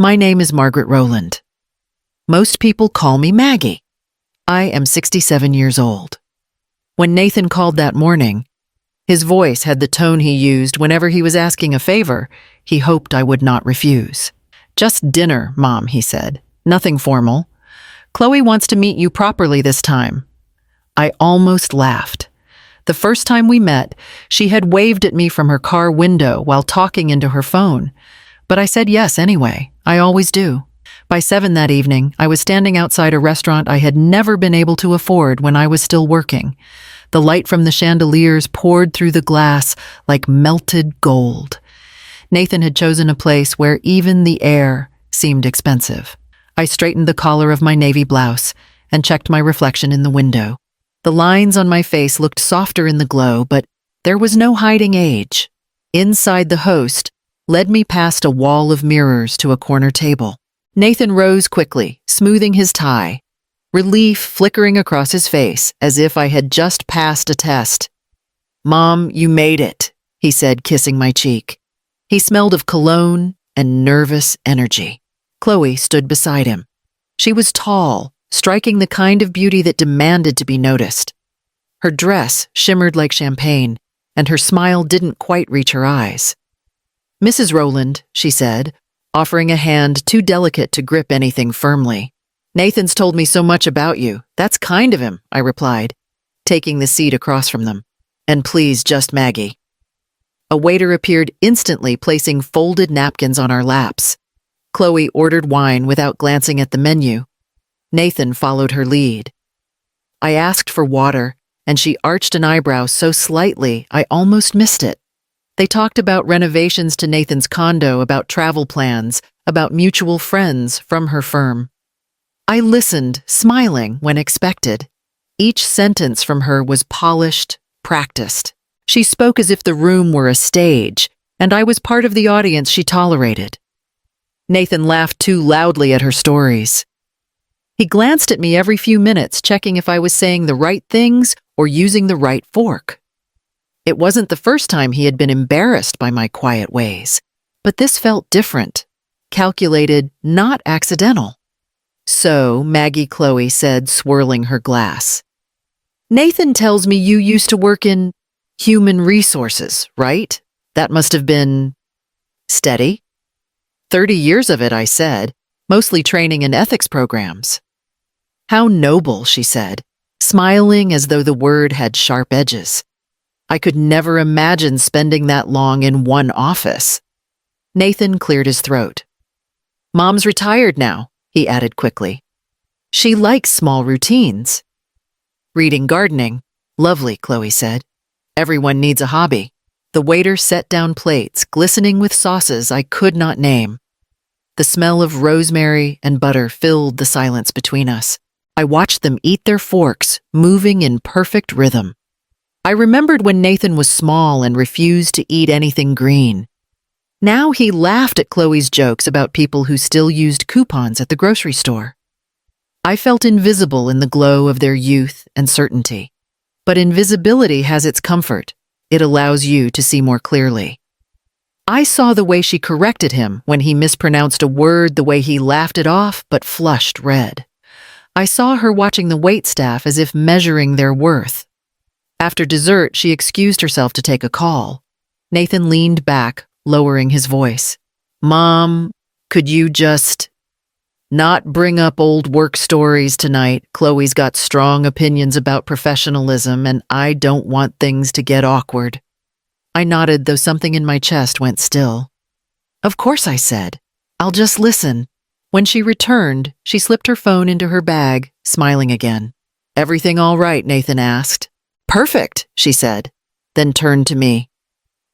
My name is Margaret Rowland. Most people call me Maggie. I am 67 years old. When Nathan called that morning, his voice had the tone he used whenever he was asking a favor he hoped I would not refuse. "Just dinner, Mom," he said. "Nothing formal. Chloe wants to meet you properly this time." I almost laughed. The first time we met, she had waved at me from her car window while talking into her phone. But I said yes anyway. I always do. By 7 that evening, I was standing outside a restaurant I had never been able to afford when I was still working. The light from the chandeliers poured through the glass like melted gold. Nathan had chosen a place where even the air seemed expensive. I straightened the collar of my navy blouse and checked my reflection in the window. The lines on my face looked softer in the glow, but there was no hiding age. Inside, the host led me past a wall of mirrors to a corner table. Nathan rose quickly, smoothing his tie, relief flickering across his face as if I had just passed a test. "Mom, you made it," he said, kissing my cheek. He smelled of cologne and nervous energy. Chloe stood beside him. She was tall, striking the kind of beauty that demanded to be noticed. Her dress shimmered like champagne, and her smile didn't quite reach her eyes. "Mrs. Rowland," she said, offering a hand too delicate to grip anything firmly. "Nathan's told me so much about you. That's kind of him," I replied, taking the seat across from them. "And please, just Maggie." A waiter appeared instantly, placing folded napkins on our laps. Chloe ordered wine without glancing at the menu. Nathan followed her lead. I asked for water, and she arched an eyebrow so slightly I almost missed it. They talked about renovations to Nathan's condo, about travel plans, about mutual friends from her firm. I listened, smiling when expected. Each sentence from her was polished, practiced. She spoke as if the room were a stage, and I was part of the audience she tolerated. Nathan laughed too loudly at her stories. He glanced at me every few minutes, checking if I was saying the right things or using the right fork. It wasn't the first time he had been embarrassed by my quiet ways, but this felt different, calculated, not accidental. "So," Maggie Chloe said, swirling her glass, "Nathan tells me you used to work in human resources, right? That must have been steady." 30 years of it," I said, "mostly training and ethics programs." "How noble," she said, smiling as though the word had sharp edges. "I could never imagine spending that long in one office." Nathan cleared his throat. "Mom's retired now," he added quickly. "She likes small routines." "Reading, gardening. Lovely," Chloe said. "Everyone needs a hobby." The waiter set down plates, glistening with sauces I could not name. The smell of rosemary and butter filled the silence between us. I watched them eat their forks, moving in perfect rhythm. I remembered when Nathan was small and refused to eat anything green. Now he laughed at Chloe's jokes about people who still used coupons at the grocery store. I felt invisible in the glow of their youth and certainty. But invisibility has its comfort. It allows you to see more clearly. I saw the way she corrected him when he mispronounced a word, the way he laughed it off but flushed red. I saw her watching the waitstaff as if measuring their worth. After dessert, she excused herself to take a call. Nathan leaned back, lowering his voice. "Mom, could you just not bring up old work stories tonight? Chloe's got strong opinions about professionalism, and I don't want things to get awkward." I nodded, though something in my chest went still. "Of course," I said. "I'll just listen." When she returned, she slipped her phone into her bag, smiling again. "Everything all right?" Nathan asked. "Perfect," she said, then turned to me.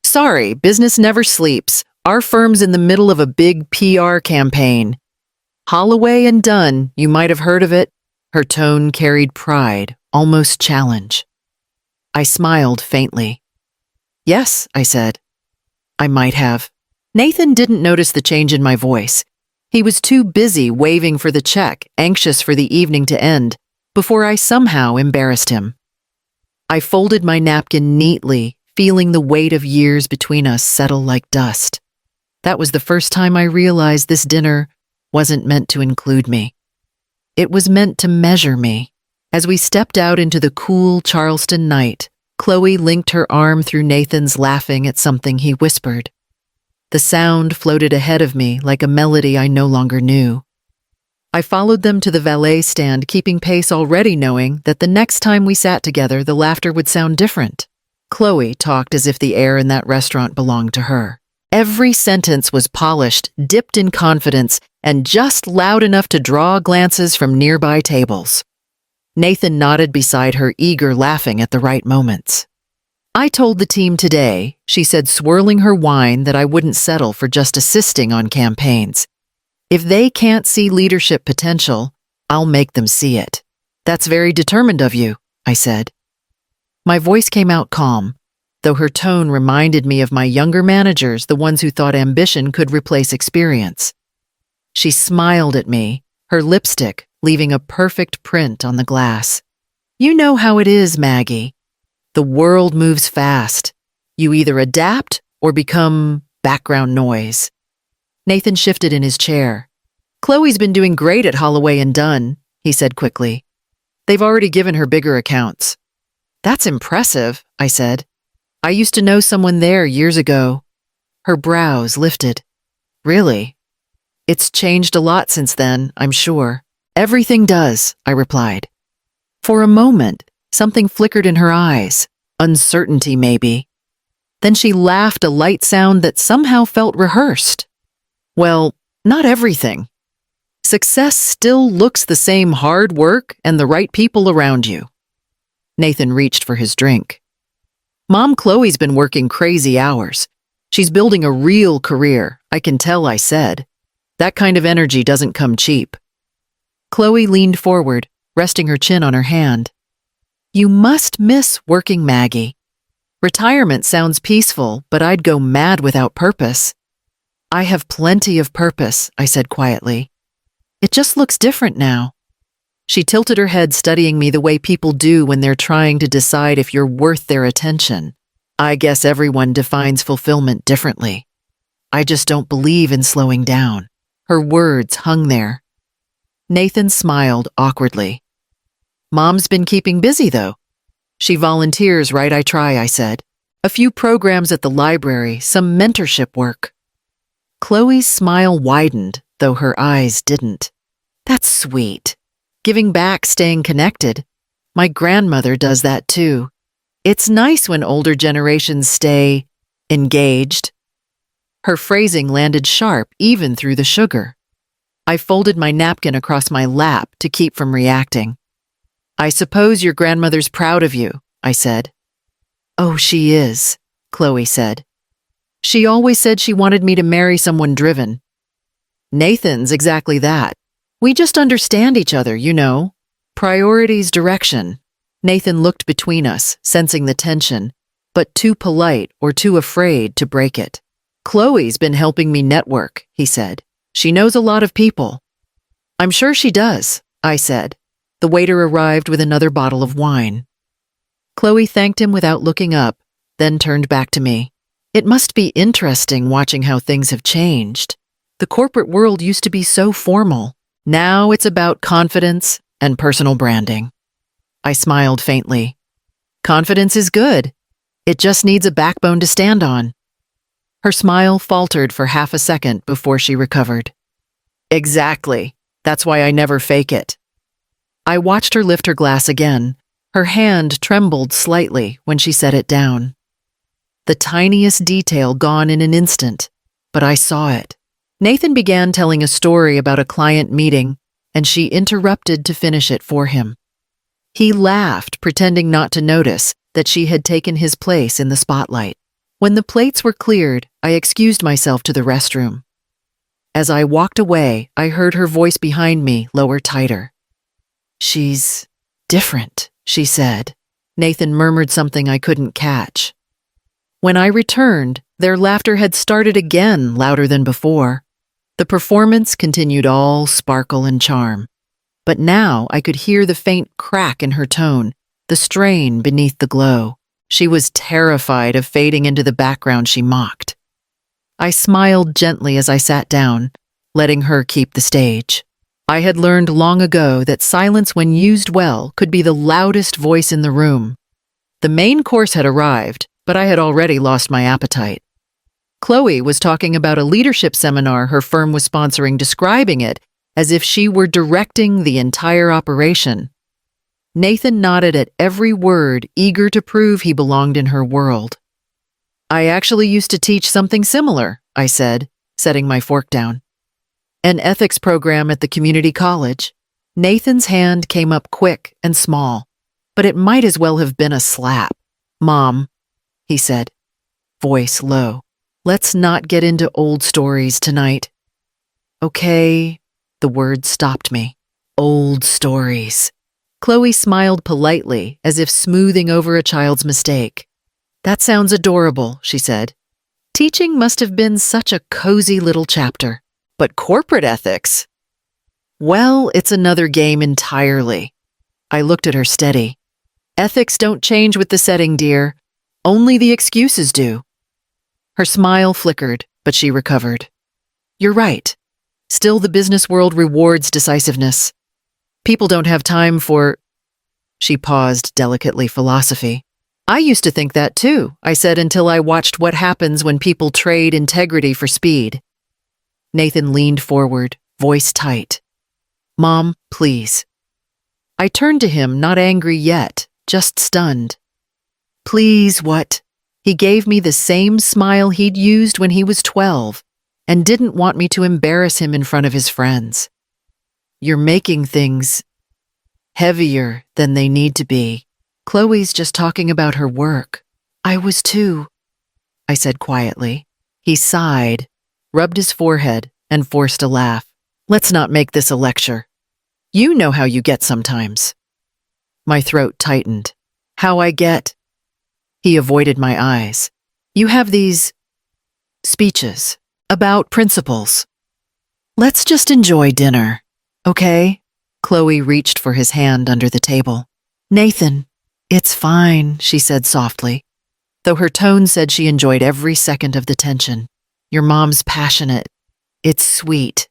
"Sorry, business never sleeps. Our firm's in the middle of a big PR campaign. Holloway and Dunn, you might have heard of it." Her tone carried pride, almost challenge. I smiled faintly. "Yes," I said. "I might have." Nathan didn't notice the change in my voice. He was too busy waving for the check, anxious for the evening to end, before I somehow embarrassed him. I folded my napkin neatly, feeling the weight of years between us settle like dust. That was the first time I realized this dinner wasn't meant to include me. It was meant to measure me. As we stepped out into the cool Charleston night, Chloe linked her arm through Nathan's, laughing at something he whispered. The sound floated ahead of me like a melody I no longer knew. I followed them to the valet stand, keeping pace, already knowing that the next time we sat together, the laughter would sound different. Chloe talked as if the air in that restaurant belonged to her. Every sentence was polished, dipped in confidence, and just loud enough to draw glances from nearby tables. Nathan nodded beside her, eager, laughing at the right moments. I told the team today, she said, swirling her wine, that I wouldn't settle for just assisting on campaigns. If they can't see leadership potential, I'll make them see it. That's very determined of you, I said. My voice came out calm, though her tone reminded me of my younger managers, the ones who thought ambition could replace experience. She smiled at me, her lipstick leaving a perfect print on the glass. You know how it is, Maggie. The world moves fast. You either adapt or become background noise. Nathan shifted in his chair. Chloe's been doing great at Holloway and Dunn, he said quickly. They've already given her bigger accounts. That's impressive, I said. I used to know someone there years ago. Her brows lifted. Really? It's changed a lot since then, I'm sure. Everything does, I replied. For a moment, something flickered in her eyes. Uncertainty, maybe. Then she laughed, a light sound that somehow felt rehearsed. Well, not everything. Success still looks the same: hard work and the right people around you. Nathan reached for his drink. Mom Chloe's been working crazy hours. She's building a real career, I can tell, I said. That kind of energy doesn't come cheap. Chloe leaned forward, resting her chin on her hand. You must miss working, Maggie. Retirement sounds peaceful, but I'd go mad without purpose. I have plenty of purpose, I said quietly. It just looks different now. She tilted her head, studying me the way people do when they're trying to decide if you're worth their attention. I guess everyone defines fulfillment differently. I just don't believe in slowing down. Her words hung there. Nathan smiled awkwardly. Mom's been keeping busy, though. She volunteers, right? I try, I said. A few programs at the library, some mentorship work. Chloe's smile widened, though her eyes didn't. That's sweet. Giving back, staying connected. My grandmother does that too. It's nice when older generations stay engaged. Her phrasing landed sharp even through the sugar. I folded my napkin across my lap to keep from reacting. I suppose your grandmother's proud of you, I said. Oh, she is, Chloe said. She always said she wanted me to marry someone driven. Nathan's exactly that. We just understand each other, you know. Priorities, direction. Nathan looked between us, sensing the tension, but too polite or too afraid to break it. Chloe's been helping me network, he said. She knows a lot of people. I'm sure she does, I said. The waiter arrived with another bottle of wine. Chloe thanked him without looking up, then turned back to me. It must be interesting watching how things have changed. The corporate world used to be so formal. Now it's about confidence and personal branding. I smiled faintly. Confidence is good. It just needs a backbone to stand on. Her smile faltered for half a second before she recovered. Exactly. That's why I never fake it. I watched her lift her glass again. Her hand trembled slightly when she set it down. The tiniest detail gone in an instant, but I saw it. Nathan began telling a story about a client meeting, and she interrupted to finish it for him. He laughed, pretending not to notice that she had taken his place in the spotlight. When the plates were cleared, I excused myself to the restroom. As I walked away, I heard her voice behind me lower tighter. She's different, she said. Nathan murmured something I couldn't catch. When I returned, their laughter had started again, louder than before. The performance continued, all sparkle and charm. But now I could hear the faint crack in her tone, the strain beneath the glow. She was terrified of fading into the background she mocked. I smiled gently as I sat down, letting her keep the stage. I had learned long ago that silence, when used well, could be the loudest voice in the room. The main course had arrived, but I had already lost my appetite. Chloe was talking about a leadership seminar her firm was sponsoring, describing it as if she were directing the entire operation. Nathan nodded at every word, eager to prove he belonged in her world. "I actually used to teach something similar," I said, setting my fork down. "An ethics program at the community college." Nathan's hand came up quick and small, but it might as well have been a slap. "Mom," he said, voice low, "let's not get into old stories tonight." "Okay," the words stopped me. "Old stories." Chloe smiled politely, as if smoothing over a child's mistake. "That sounds adorable," she said. "Teaching must have been such a cozy little chapter. But corporate ethics? Well, it's another game entirely." I looked at her steady. "Ethics don't change with the setting, dear. Only the excuses do." Her smile flickered, but she recovered. "You're right. Still, the business world rewards decisiveness. People don't have time for—" She paused delicately, philosophy. "I used to think that too," I said, until I watched what happens when people trade integrity for speed. Nathan leaned forward, voice tight. "Mom, please." I turned to him, not angry yet, just stunned. "Please what?" He gave me the same smile he'd used when he was 12 and didn't want me to embarrass him in front of his friends. "You're making things heavier than they need to be. Chloe's just talking about her work." "I was too," I said quietly. He sighed, rubbed his forehead, and forced a laugh. "Let's not make this a lecture. You know how you get sometimes." My throat tightened. "How I get?" He avoided my eyes. "You have these speeches about principles. Let's just enjoy dinner, okay?" Chloe reached for his hand under the table. "Nathan, it's fine," she said softly, though her tone said she enjoyed every second of the tension. "Your mom's passionate. It's sweet."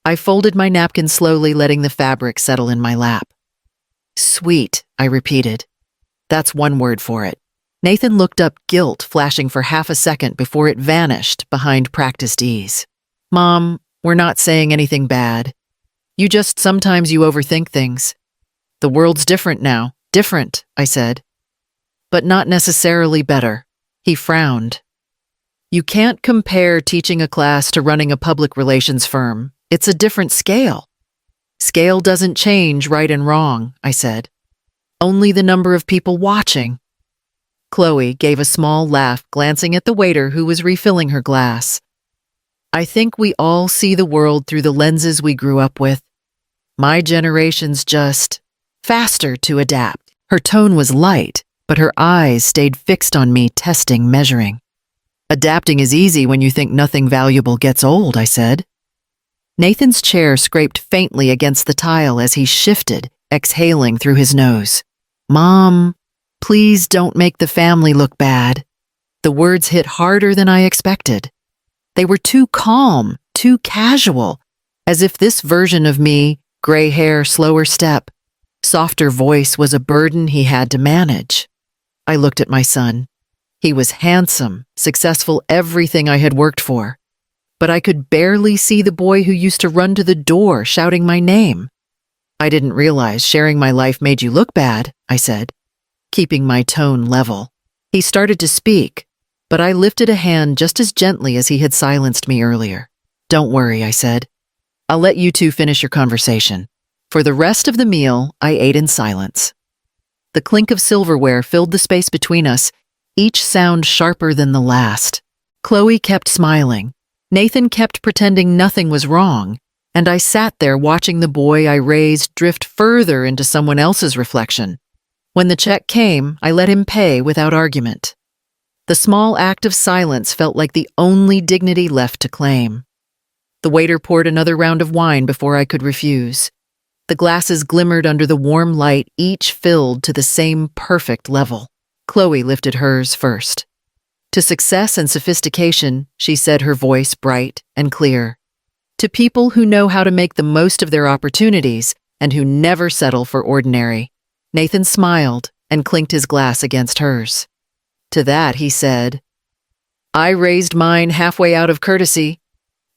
I folded my napkin slowly, letting the fabric settle in my lap. "Sweet," I repeated. "That's one word for it." Nathan looked up, guilt flashing for half a second before it vanished behind practiced ease. "Mom, we're not saying anything bad. Sometimes you overthink things. The world's different now." "Different," I said. "But not necessarily better." He frowned. "You can't compare teaching a class to running a public relations firm. It's a different scale." "Scale doesn't change right and wrong," I said. "Only the number of people watching." Chloe gave a small laugh, glancing at the waiter who was refilling her glass. "I think we all see the world through the lenses we grew up with. My generation's just faster to adapt." Her tone was light, but her eyes stayed fixed on me, testing, measuring. "Adapting is easy when you think nothing valuable gets old," I said. Nathan's chair scraped faintly against the tile as he shifted, exhaling through his nose. "Mom, please don't make the family look bad." The words hit harder than I expected. They were too calm, too casual, as if this version of me, gray hair, slower step, softer voice, was a burden he had to manage. I looked at my son. He was handsome, successful, everything I had worked for. But I could barely see the boy who used to run to the door shouting my name. "I didn't realize sharing my life made you look bad," I said, keeping my tone level. He started to speak, but I lifted a hand just as gently as he had silenced me earlier. "Don't worry," I said. "I'll let you two finish your conversation." For the rest of the meal, I ate in silence. The clink of silverware filled the space between us, each sound sharper than the last. Chloe kept smiling. Nathan kept pretending nothing was wrong, and I sat there watching the boy I raised drift further into someone else's reflection. When the check came, I let him pay without argument. The small act of silence felt like the only dignity left to claim. The waiter poured another round of wine before I could refuse. The glasses glimmered under the warm light, each filled to the same perfect level. Chloe lifted hers first. "To success and sophistication," she said, her voice bright and clear. To people who know how to make the most of their opportunities and who never settle for ordinary. Nathan smiled and clinked his glass against hers. To that he said, I raised mine halfway out of courtesy.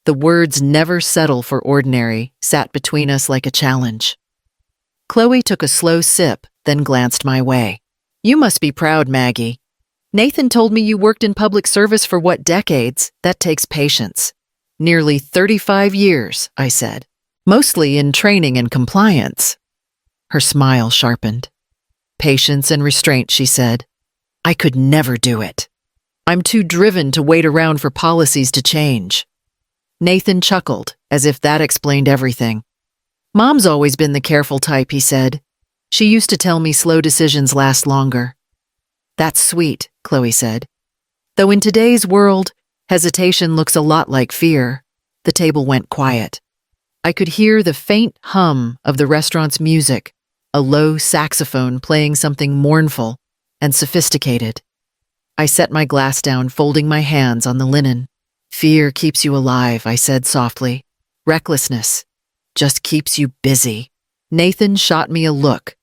The words never settle for ordinary sat between us like a challenge. Chloe took a slow sip, then glanced my way. You must be proud, Maggie. Nathan told me you worked in public service for what decades? That takes patience. Nearly 35 years, I said. Mostly in training and compliance. Her smile sharpened. Patience and restraint, she said. I could never do it. I'm too driven to wait around for policies to change. Nathan chuckled, as if that explained everything. Mom's always been the careful type, he said. She used to tell me slow decisions last longer. That's sweet, Chloe said. Though in today's world, hesitation looks a lot like fear. The table went quiet. I could hear the faint hum of the restaurant's music, a low saxophone playing something mournful and sophisticated. I set my glass down, folding my hands on the linen. Fear keeps you alive, I said softly. Recklessness just keeps you busy. Nathan shot me a look,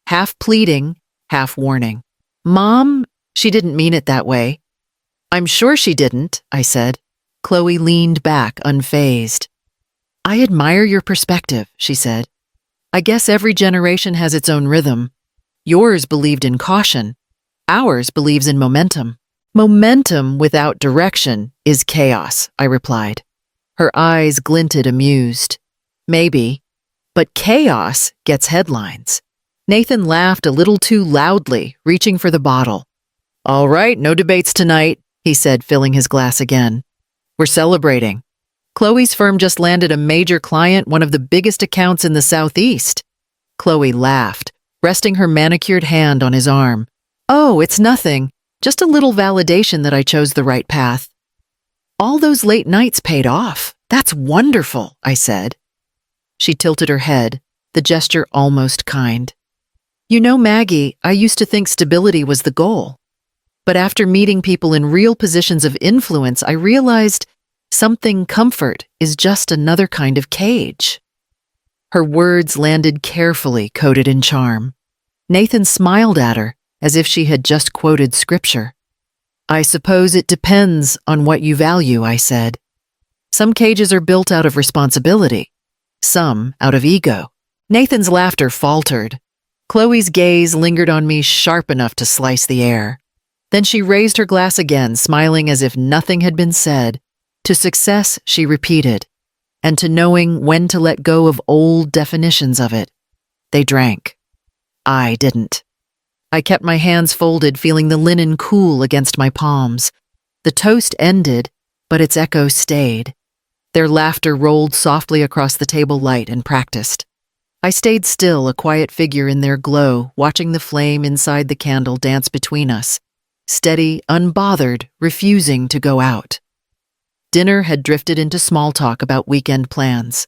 half pleading, half warning. Mom, she didn't mean it that way. I'm sure she didn't, I said. Chloe leaned back, unfazed. I admire your perspective, she said. I guess every generation has its own rhythm. Yours believed in caution. Ours believes in momentum. Momentum without direction is chaos, I replied. Her eyes glinted, amused. Maybe, but chaos gets headlines. Nathan laughed a little too loudly, reaching for the bottle. All right, no debates tonight, he said, filling his glass again. We're celebrating. Chloe's firm just landed a major client, one of the biggest accounts in the Southeast. Chloe laughed, resting her manicured hand on his arm. Oh, it's nothing. Just a little validation that I chose the right path. All those late nights paid off. That's wonderful, I said. She tilted her head, the gesture almost kind. You know, Maggie, I used to think stability was the goal. But after meeting people in real positions of influence, I realized something comfort is just another kind of cage. Her words landed carefully, coated in charm. Nathan smiled at her, as if she had just quoted scripture. I suppose it depends on what you value, I said. Some cages are built out of responsibility, some out of ego. Nathan's laughter faltered. Chloe's gaze lingered on me sharp enough to slice the air. Then she raised her glass again, smiling as if nothing had been said. To success, she repeated, and to knowing when to let go of old definitions of it. They drank. I didn't. I kept my hands folded, feeling the linen cool against my palms. The toast ended, but its echo stayed. Their laughter rolled softly across the table light and practiced. I stayed still, a quiet figure in their glow, watching the flame inside the candle dance between us, steady, unbothered, refusing to go out. Dinner had drifted into small talk about weekend plans.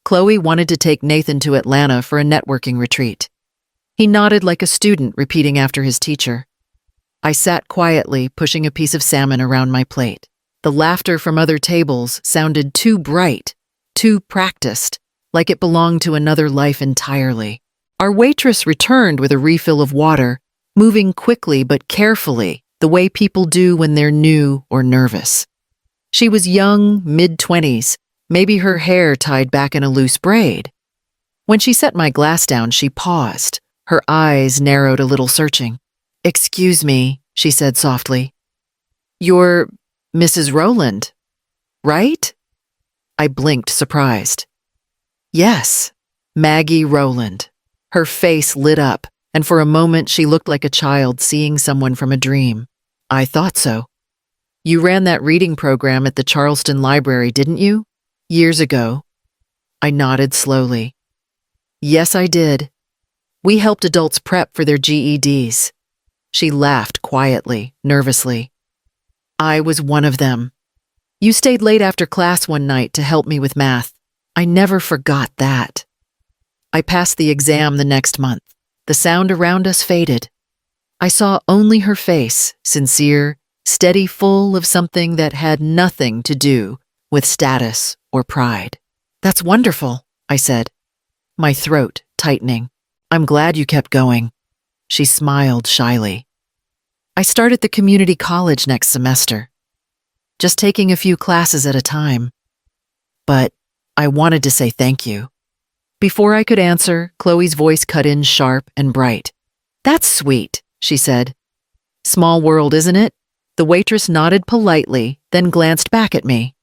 Chloe wanted to take Nathan to Atlanta for a networking retreat. He nodded like a student, repeating after his teacher. I sat quietly, pushing a piece of salmon around my plate. The laughter from other tables sounded too bright, too practiced, like it belonged to another life entirely. Our waitress returned with a refill of water, moving quickly but carefully, the way people do when they're new or nervous. She was young, mid-20s, maybe her hair tied back in a loose braid. When she set my glass down, she paused. Her eyes narrowed a little, searching. Excuse me, she said softly. You're Mrs. Rowland, right? I blinked, surprised. Yes, Maggie Rowland. Her face lit up, and for a moment she looked like a child seeing someone from a dream. I thought so. You ran that reading program at the Charleston Library, didn't you? Years ago. I nodded slowly. Yes, I did. We helped adults prep for their GEDs. She laughed quietly, nervously. I was one of them. You stayed late after class one night to help me with math. I never forgot that. I passed the exam the next month. The sound around us faded. I saw only her face, sincere, steady, full of something that had nothing to do with status or pride. That's wonderful, I said, my throat tightening. I'm glad you kept going. She smiled shyly. I start at the community college next semester, just taking a few classes at a time. But I wanted to say thank you. Before I could answer, Chloe's voice cut in sharp and bright. That's sweet, she said. Small world, isn't it? The waitress nodded politely, then glanced back at me.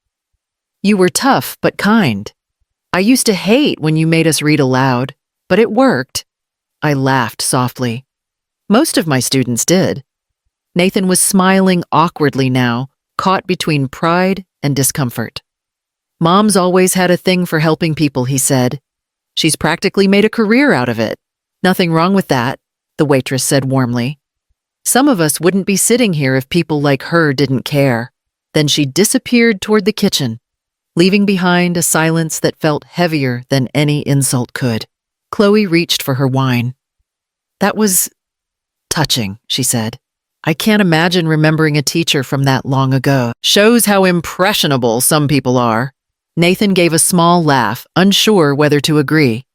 You were tough but kind. I used to hate when you made us read aloud, but it worked. I laughed softly. Most of my students did. Nathan was smiling awkwardly now, caught between pride and discomfort. Mom's always had a thing for helping people, he said. She's practically made a career out of it. Nothing wrong with that, the waitress said warmly. Some of us wouldn't be sitting here if people like her didn't care. Then she disappeared toward the kitchen, leaving behind a silence that felt heavier than any insult could. Chloe reached for her wine. That was touching, she said. I can't imagine remembering a teacher from that long ago. Shows how impressionable some people are. Nathan gave a small laugh, unsure whether to agree.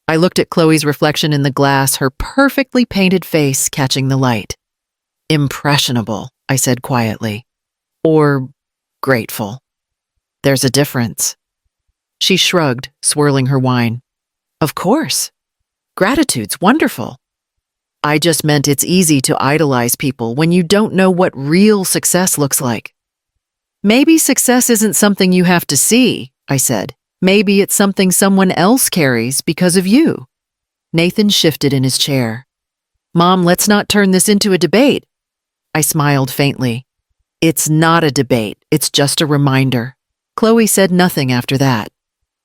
I looked at Chloe's reflection in the glass, her perfectly painted face catching the light. Impressionable, I said quietly. Or grateful. There's a difference. She shrugged, swirling her wine. Of course. Gratitude's wonderful. I just meant it's easy to idolize people when you don't know what real success looks like. Maybe success isn't something you have to see, I said. Maybe it's something someone else carries because of you. Nathan shifted in his chair. Mom, let's not turn this into a debate. I smiled faintly. It's not a debate, it's just a reminder. Chloe said nothing after that.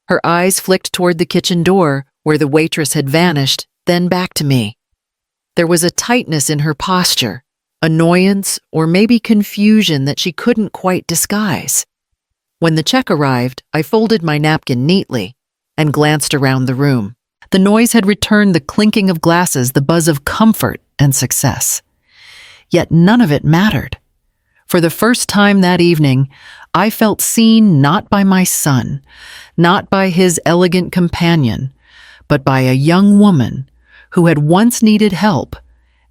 Her eyes flicked toward the kitchen door, where the waitress had vanished, then back to me. There was a tightness in her posture, annoyance or maybe confusion that she couldn't quite disguise. When the check arrived, I folded my napkin neatly and glanced around the room. The noise had returned the clinking of glasses, the buzz of comfort and success. Yet none of it mattered. For the first time that evening, I felt seen not by my son, not by his elegant companion, but by a young woman who had once needed help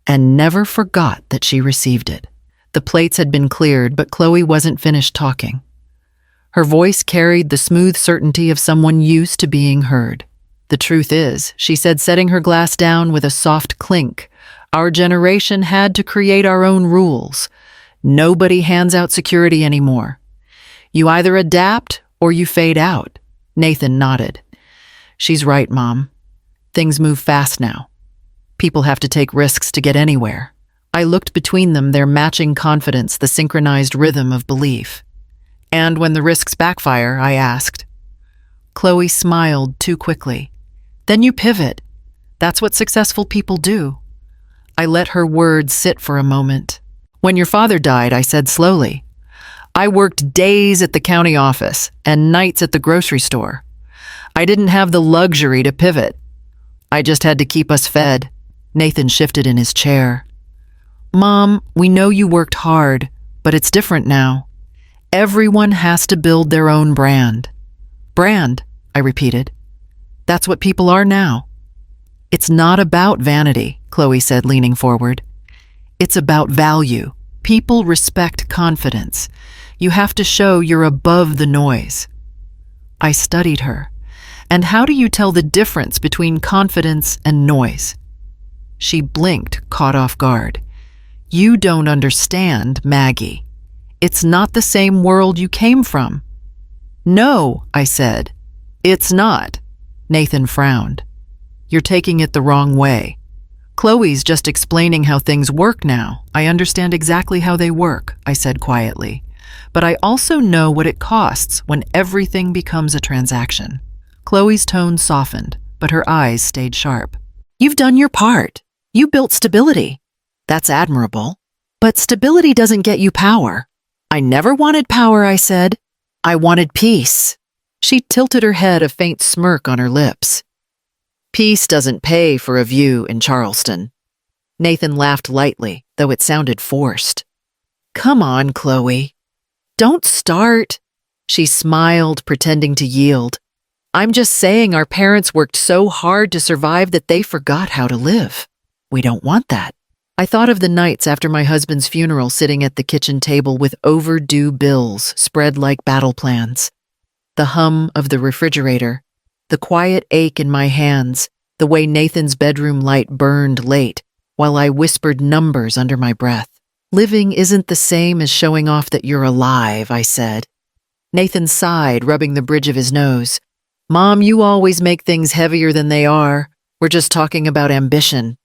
and never forgot that she received it. The plates had been cleared, but Chloe wasn't finished talking. Her voice carried the smooth certainty of someone used to being heard. The truth is, she said, setting her glass down with a soft clink, our generation had to create our own rules. Nobody hands out security anymore. You either adapt or you fade out. Nathan nodded. She's right, Mom. Things move fast now. People have to take risks to get anywhere. I looked between them, their matching confidence, the synchronized rhythm of belief. And when the risks backfire, I asked. Chloe smiled too quickly. Then you pivot. That's what successful people do. I let her words sit for a moment. When your father died, I said slowly, I worked days at the county office and nights at the grocery store. I didn't have the luxury to pivot. I just had to keep us fed. Nathan shifted in his chair. Mom, we know you worked hard, but it's different now. Everyone has to build their own brand. Brand, I repeated. That's what people are now. It's not about vanity, Chloe said, leaning forward. It's about value. People respect confidence. You have to show you're above the noise. I studied her. And how do you tell the difference between confidence and noise? She blinked, caught off guard. You don't understand, Maggie. It's not the same world you came from. No, I said. It's not. Nathan frowned. You're taking it the wrong way. Chloe's just explaining how things work now. I understand exactly how they work, I said quietly. But I also know what it costs when everything becomes a transaction. Chloe's tone softened, but her eyes stayed sharp. You've done your part. You built stability. That's admirable. But stability doesn't get you power. I never wanted power, I said. I wanted peace. She tilted her head, a faint smirk on her lips. Peace doesn't pay for a view in Charleston. Nathan laughed lightly, though it sounded forced. Come on, Chloe. Don't start. She smiled, pretending to yield. I'm just saying our parents worked so hard to survive that they forgot how to live. We don't want that. I thought of the nights after my husband's funeral sitting at the kitchen table with overdue bills spread like battle plans. The hum of the refrigerator, the quiet ache in my hands, the way Nathan's bedroom light burned late while I whispered numbers under my breath. Living isn't the same as showing off that you're alive, I said. Nathan sighed, rubbing the bridge of his nose. Mom, you always make things heavier than they are. We're just talking about ambition.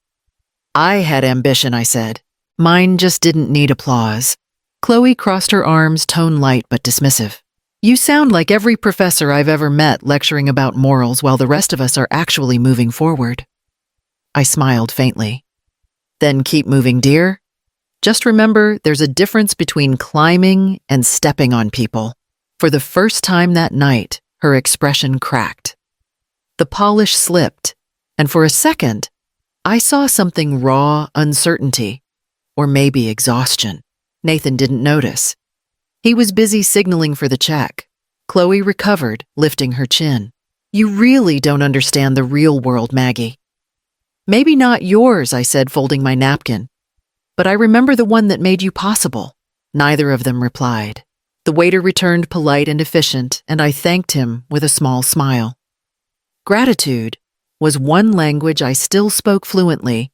I had ambition, I said. Mine just didn't need applause. Chloe crossed her arms, tone light but dismissive. You sound like every professor I've ever met lecturing about morals while the rest of us are actually moving forward. I smiled faintly. Then keep moving, dear. Just remember, there's a difference between climbing and stepping on people. For the first time that night, her expression cracked. The polish slipped, and for a second, I saw something raw uncertainty, or maybe exhaustion. Nathan didn't notice. He was busy signaling for the check. Chloe recovered, lifting her chin. You really don't understand the real world, Maggie. Maybe not yours, I said, folding my napkin. But I remember the one that made you possible. Neither of them replied. The waiter returned polite and efficient, and I thanked him with a small smile. Gratitude was one language I still spoke fluently,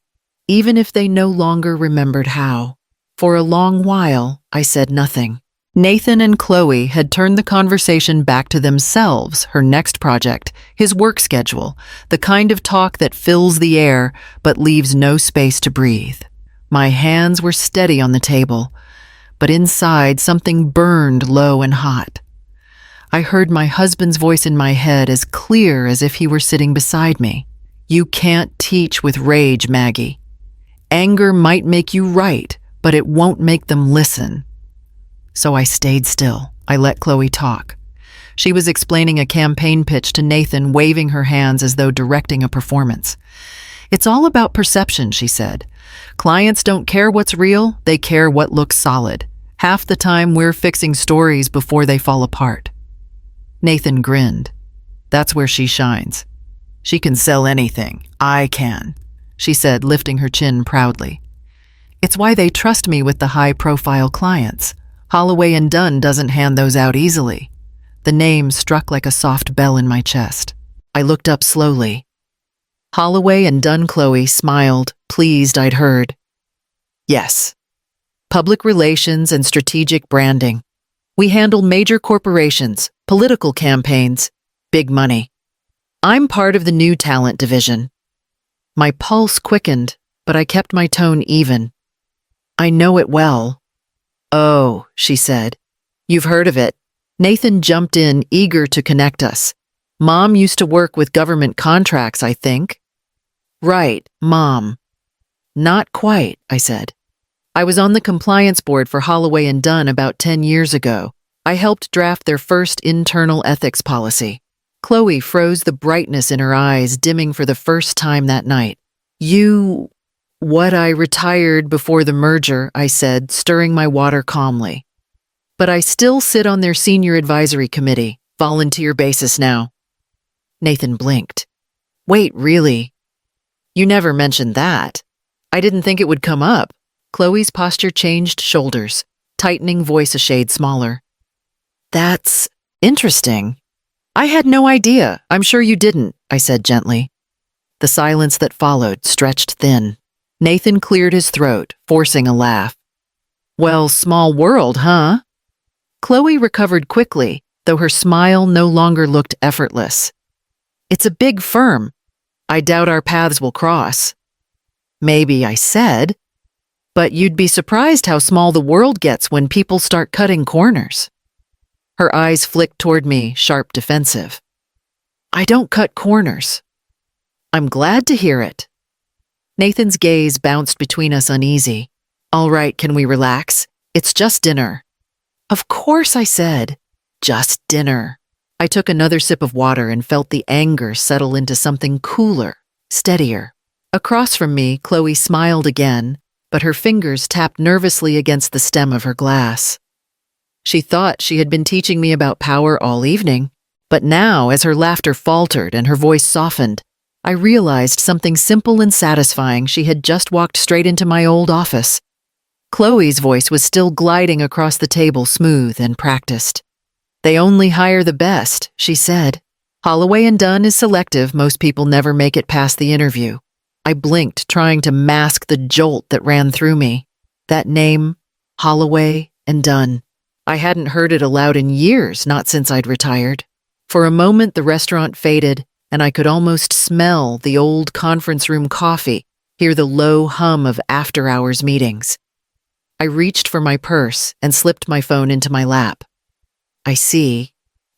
even if they no longer remembered how. For a long while, I said nothing. Nathan and Chloe had turned the conversation back to themselves, her next project, his work schedule, the kind of talk that fills the air but leaves no space to breathe. My hands were steady on the table, but inside something burned low and hot. I heard my husband's voice in my head as clear as if he were sitting beside me. You can't teach with rage, Maggie. Anger might make you right, but it won't make them listen. So I stayed still. I let Chloe talk. She was explaining a campaign pitch to Nathan, waving her hands as though directing a performance. It's all about perception, she said. Clients don't care what's real, they care what looks solid. Half the time we're fixing stories before they fall apart. Nathan grinned. That's where she shines. She can sell anything. I can, she said, lifting her chin proudly. It's why they trust me with the high-profile clients. Holloway & Dunn doesn't hand those out easily. The name struck like a soft bell in my chest. I looked up slowly. Holloway & Dunn. Chloe smiled, pleased I'd heard. Yes. Public relations and strategic branding. We handle major corporations, political campaigns, big money. I'm part of the new talent division. My pulse quickened, but I kept my tone even. I know it well. Oh, she said. You've heard of it. Nathan jumped in, eager to connect us. Mom used to work with government contracts, I think. Right, Mom. Not quite, I said. I was on the compliance board for Holloway & Dunn about 10 years ago. I helped draft their first internal ethics policy. Chloe froze, the brightness in her eyes dimming for the first time that night. I retired before the merger, I said, stirring my water calmly. But I still sit on their senior advisory committee, volunteer basis now. Nathan blinked. Wait, really? You never mentioned that. I didn't think it would come up. Chloe's posture changed shoulders, tightening voice a shade smaller. That's interesting. I had no idea. I'm sure you didn't, I said gently. The silence that followed stretched thin. Nathan cleared his throat, forcing a laugh. Well, small world, huh? Chloe recovered quickly, though her smile no longer looked effortless. It's a big firm. I doubt our paths will cross. Maybe, I said. But you'd be surprised how small the world gets when people start cutting corners. Her eyes flicked toward me, sharp, defensive. I don't cut corners. I'm glad to hear it. Nathan's gaze bounced between us uneasy. All right, can we relax? It's just dinner. Of course, I said. Just dinner. I took another sip of water and felt the anger settle into something cooler, steadier. Across from me, Chloe smiled again, but her fingers tapped nervously against the stem of her glass. She thought she had been teaching me about power all evening. But now, as her laughter faltered and her voice softened, I realized something simple and satisfying. She had just walked straight into my old office. Chloe's voice was still gliding across the table, smooth and practiced. "They only hire the best," she said. "Holloway and Dunn is selective. Most people never make it past the interview." I blinked, trying to mask the jolt that ran through me. That name, Holloway and Dunn. I hadn't heard it aloud in years, not since I'd retired. For a moment, the restaurant faded, and I could almost smell the old conference room coffee, hear the low hum of after-hours meetings. I reached for my purse and slipped my phone into my lap. "I see,"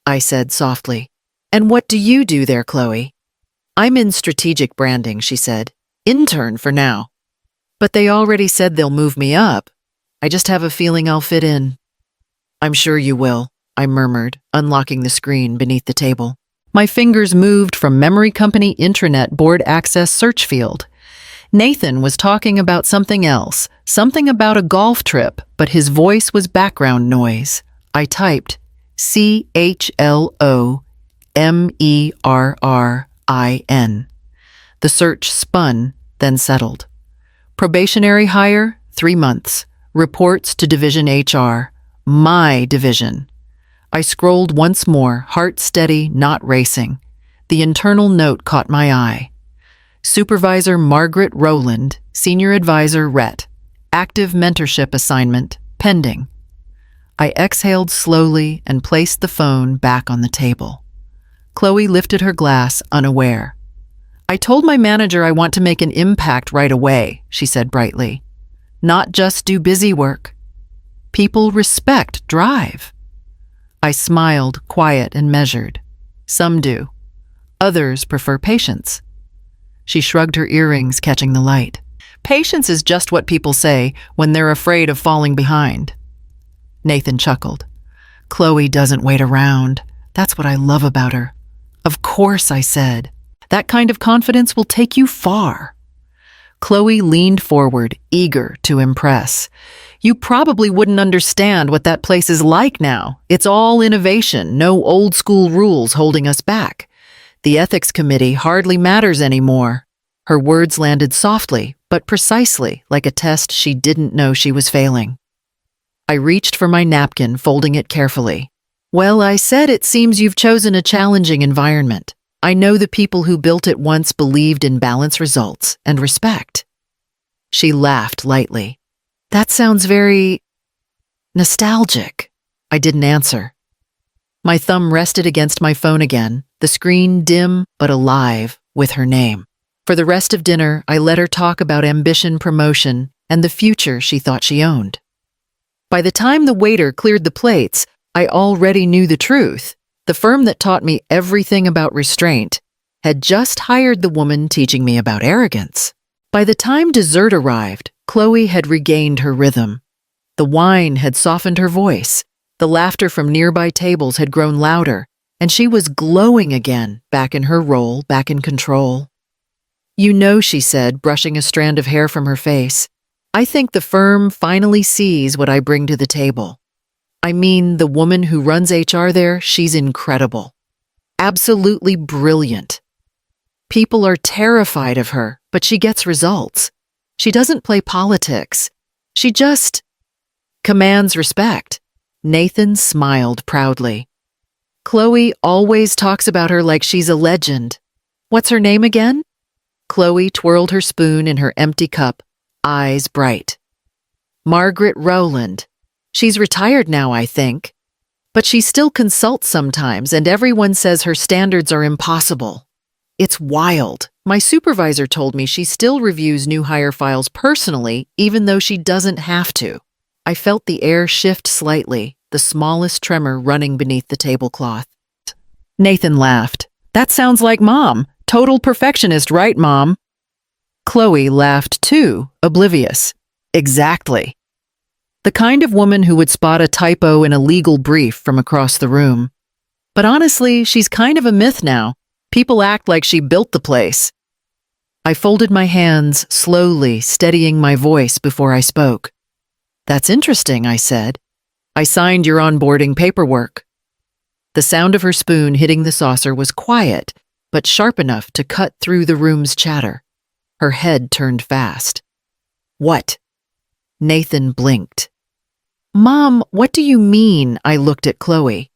I said softly. "And what do you do there, Chloe?" "I'm in strategic branding," she said. "Intern for now." "But they already said they'll move me up. I just have a feeling I'll fit in." "I'm sure you will," I murmured, unlocking the screen beneath the table. My fingers moved from memory company intranet board access search field. Nathan was talking about something else, something about a golf trip, but his voice was background noise. I typed CHLOMERRIN. The search spun, then settled. Probationary hire, 3 months. Reports to Division HR. My division. I scrolled once more, heart steady, not racing. The internal note caught my eye. Supervisor Margaret Rowland, Senior Advisor Rhett. Active mentorship assignment, pending. I exhaled slowly and placed the phone back on the table. Chloe lifted her glass, unaware. "I told my manager I want to make an impact right away," she said brightly. "Not just do busy work. People respect drive." I smiled, quiet and measured. "Some do. Others prefer patience." She shrugged her earrings, catching the light. "Patience is just what people say when they're afraid of falling behind." Nathan chuckled. "Chloe doesn't wait around. That's what I love about her." "Of course," I said. "That kind of confidence will take you far." Chloe leaned forward, eager to impress. "You probably wouldn't understand what that place is like now. It's all innovation, no old-school rules holding us back. The ethics committee hardly matters anymore." Her words landed softly, but precisely, like a test she didn't know she was failing. I reached for my napkin, folding it carefully. "Well," I said, "it seems you've chosen a challenging environment. I know the people who built it once believed in balance, results, and respect." She laughed lightly. "That sounds very nostalgic." I didn't answer. My thumb rested against my phone again, the screen dim but alive with her name. For the rest of dinner, I let her talk about ambition, promotion, and the future she thought she owned. By the time the waiter cleared the plates, I already knew the truth. The firm that taught me everything about restraint had just hired the woman teaching me about arrogance. By the time dessert arrived, Chloe had regained her rhythm. The wine had softened her voice, the laughter from nearby tables had grown louder, and she was glowing again, back in her role, back in control. "You know," she said, brushing a strand of hair from her face, "I think the firm finally sees what I bring to the table. I mean, the woman who runs HR there, she's incredible. Absolutely brilliant. People are terrified of her, but she gets results. She doesn't play politics. She just commands respect." Nathan smiled proudly. "Chloe always talks about her like she's a legend. What's her name again?" Chloe twirled her spoon in her empty cup, eyes bright. "Margaret Rowland. She's retired now, I think. But she still consults sometimes, and everyone says her standards are impossible. It's wild. My supervisor told me she still reviews new hire files personally, even though she doesn't have to." I felt the air shift slightly, the smallest tremor running beneath the tablecloth. Nathan laughed. "That sounds like Mom. Total perfectionist, right, Mom?" Chloe laughed too, oblivious. "Exactly. The kind of woman who would spot a typo in a legal brief from across the room. But honestly, she's kind of a myth now. People act like she built the place." I folded my hands, slowly steadying my voice before I spoke. "That's interesting," I said. "I signed your onboarding paperwork." The sound of her spoon hitting the saucer was quiet, but sharp enough to cut through the room's chatter. Her head turned fast. "What?" Nathan blinked. "Mom, what do you mean?" I looked at Chloe.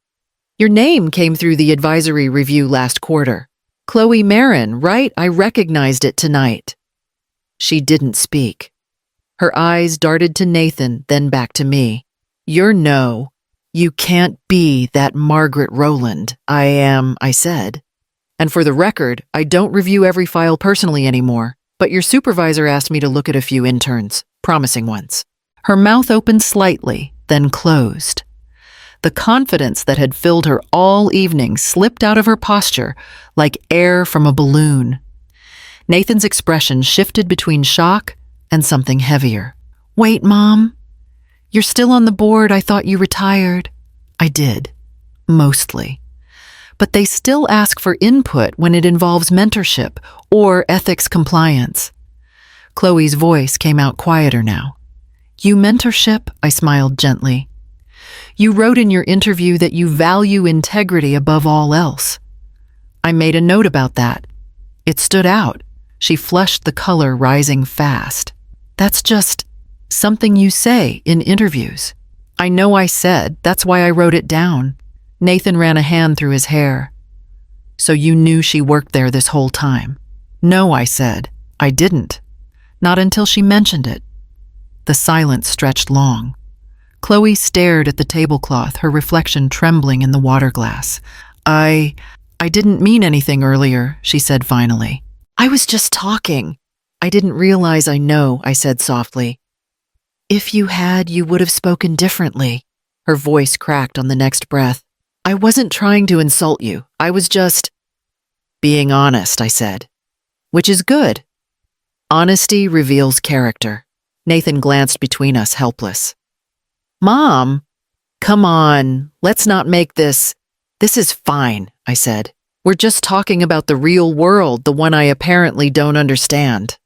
"Your name came through the advisory review last quarter. Chloe Marin, right? I recognized it tonight." She didn't speak. Her eyes darted to Nathan, then back to me. You can't be that Margaret Rowland. I said. "And for the record, I don't review every file personally anymore, but your supervisor asked me to look at a few interns, promising ones." Her mouth opened slightly, then closed. The confidence that had filled her all evening slipped out of her posture like air from a balloon. Nathan's expression shifted between shock and something heavier. "Wait, Mom. You're still on the board. I thought you retired." I did. Mostly. But they still ask for input when it involves mentorship or ethics compliance. Chloe's voice came out quieter now. "You mentorship?" I smiled gently. "You wrote in your interview that you value integrity above all else." I made a note about that. It stood out. She flushed the color rising fast. "That's just something you say in interviews." "I know I said, that's why I wrote it down." Nathan ran a hand through his hair. "So you knew she worked there this whole time?" "No," I said. "I didn't. Not until she mentioned it." The silence stretched long. Chloe stared at the tablecloth, her reflection trembling in the water glass. I didn't mean anything earlier," she said finally. "I was just talking." "I didn't realize I know," I said softly. "If you had, you would have spoken differently." Her voice cracked on the next breath. "I wasn't trying to insult you. I was just being honest," I said. "Which is good. Honesty reveals character." Nathan glanced between us, helpless. "Mom, come on, let's not make this. This is fine," I said. "We're just talking about the real world, the one I apparently don't understand."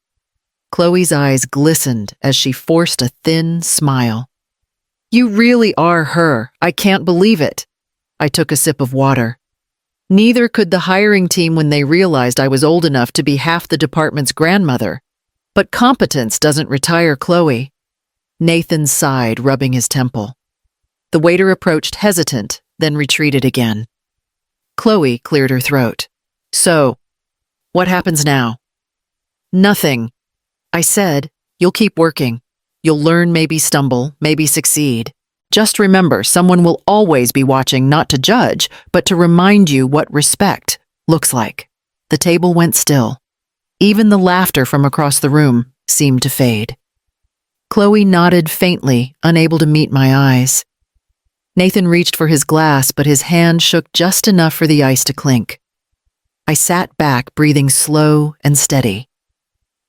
Chloe's eyes glistened as she forced a thin smile. "You really are her. I can't believe it." I took a sip of water. Neither could the hiring team when they realized I was old enough to be half the department's grandmother. But competence doesn't retire Chloe. Nathan sighed, rubbing his temple. The waiter approached hesitant, then retreated again. Chloe cleared her throat. "So, what happens now?" "Nothing." I said, "You'll keep working. You'll learn, maybe stumble, maybe succeed. Just remember, someone will always be watching, not to judge, but to remind you what respect looks like." The table went still. Even the laughter from across the room seemed to fade. Chloe nodded faintly, unable to meet my eyes. Nathan reached for his glass, but his hand shook just enough for the ice to clink. I sat back, breathing slow and steady.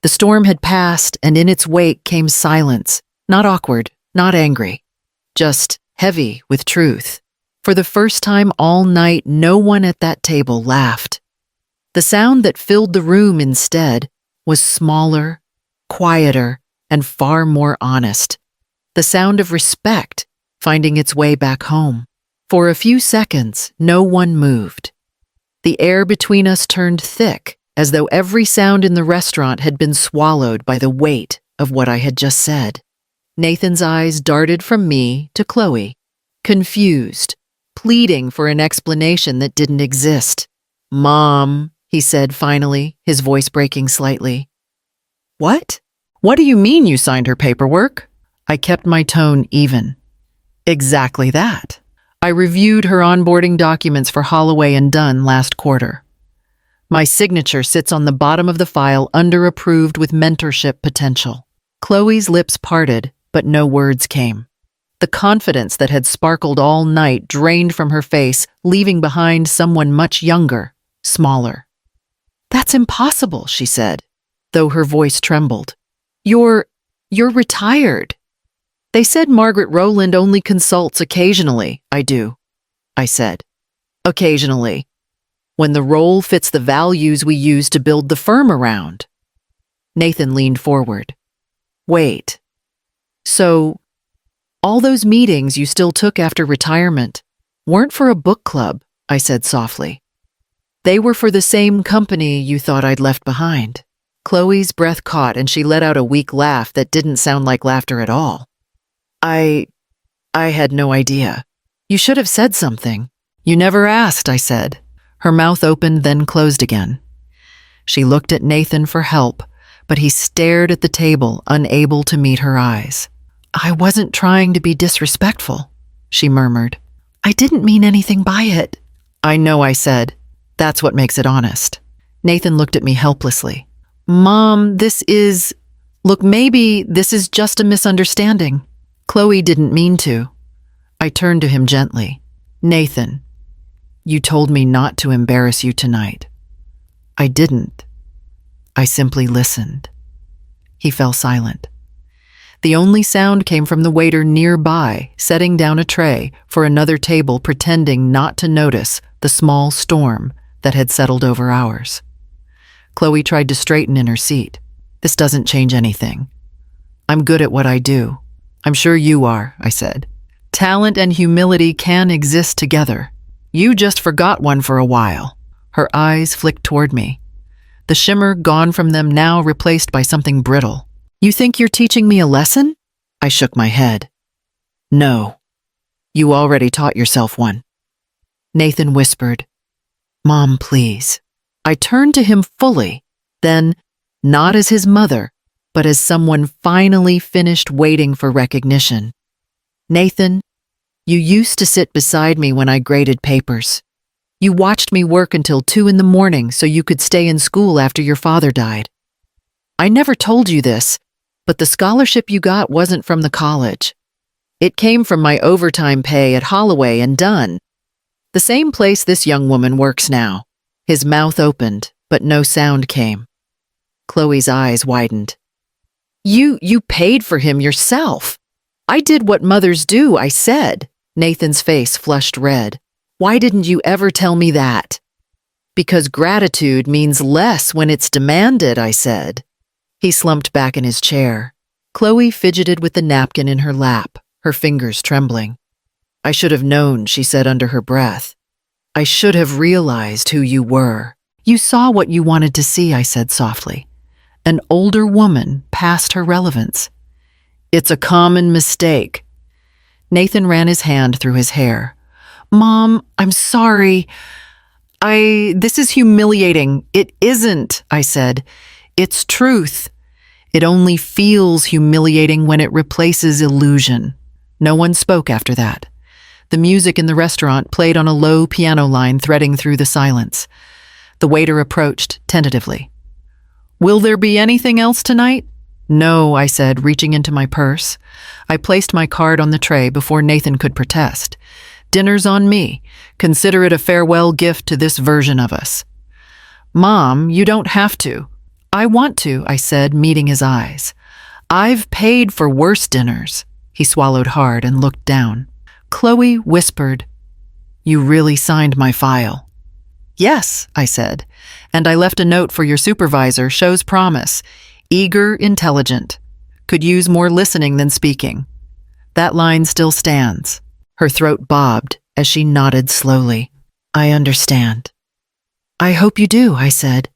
The storm had passed, and in its wake came silence, not awkward, not angry, just heavy with truth. For the first time all night, no one at that table laughed. The sound that filled the room instead was smaller, quieter, and far more honest. The sound of respect finding its way back home. For a few seconds, no one moved. The air between us turned thick, as though every sound in the restaurant had been swallowed by the weight of what I had just said. Nathan's eyes darted from me to Chloe, confused, pleading for an explanation that didn't exist. "Mom," he said finally, his voice breaking slightly. "What? What do you mean you signed her paperwork?" I kept my tone even. "Exactly that. I reviewed her onboarding documents for Holloway and Dunn last quarter. My signature sits on the bottom of the file under approved with mentorship potential." Chloe's lips parted, but no words came. The confidence that had sparkled all night drained from her face, leaving behind someone much younger, smaller. "That's impossible," she said, though her voice trembled. You're retired." "They said Margaret Rowland only consults occasionally." "I do," I said. "Occasionally. When the role fits the values we use to build the firm around." Nathan leaned forward. "Wait. So, all those meetings you still took after retirement weren't for a book club, I said softly. They were for the same company you thought I'd left behind. Chloe's breath caught and she let out a weak laugh that didn't sound like laughter at all. I had no idea. You should have said something. You never asked, I said. Her mouth opened, then closed again. She looked at Nathan for help, but he stared at the table, unable to meet her eyes. I wasn't trying to be disrespectful, she murmured. I didn't mean anything by it. I know, I said. That's what makes it honest. Nathan looked at me helplessly. Mom, Look, maybe this is just a misunderstanding. Chloe didn't mean to. I turned to him gently. Nathan, you told me not to embarrass you tonight. I didn't. I simply listened. He fell silent. The only sound came from the waiter nearby, setting down a tray for another table, pretending not to notice the small storm that had settled over ours. Chloe tried to straighten in her seat. This doesn't change anything. I'm good at what I do. I'm sure you are, I said. Talent and humility can exist together. You just forgot one for a while. Her eyes flicked toward me. The shimmer gone from them, now replaced by something brittle. You think you're teaching me a lesson? I shook my head. No. You already taught yourself one. Nathan whispered, Mom, please. I turned to him fully, then, not as his mother, but as someone finally finished waiting for recognition. Nathan, you used to sit beside me when I graded papers. You watched me work until 2 a.m. so you could stay in school after your father died. I never told you this, but the scholarship you got wasn't from the college. It came from my overtime pay at Holloway and Dunn, the same place this young woman works now. His mouth opened, but no sound came. Chloe's eyes widened. You paid for him yourself. I did what mothers do, I said. Nathan's face flushed red. Why didn't you ever tell me that? Because gratitude means less when it's demanded, I said. He slumped back in his chair. Chloe fidgeted with the napkin in her lap, her fingers trembling. I should have known, she said under her breath. I should have realized who you were. You saw what you wanted to see, I said softly. An older woman past her relevance. It's a common mistake. Nathan ran his hand through his hair. Mom, I'm sorry. This is humiliating. It isn't, I said. It's truth. It only feels humiliating when it replaces illusion. No one spoke after that. The music in the restaurant played on a low piano line threading through the silence. The waiter approached tentatively. Will there be anything else tonight? No, I said, reaching into my purse. I placed my card on the tray before Nathan could protest. Dinner's on me. Consider it a farewell gift to this version of us. Mom, you don't have to. I want to, I said, meeting his eyes. I've paid for worse dinners. He swallowed hard and looked down. Chloe whispered, You really signed my file. Yes, I said, and I left a note for your supervisor, shows promise. Eager, intelligent. Could use more listening than speaking. That line still stands. Her throat bobbed as she nodded slowly. I understand. I hope you do, I said.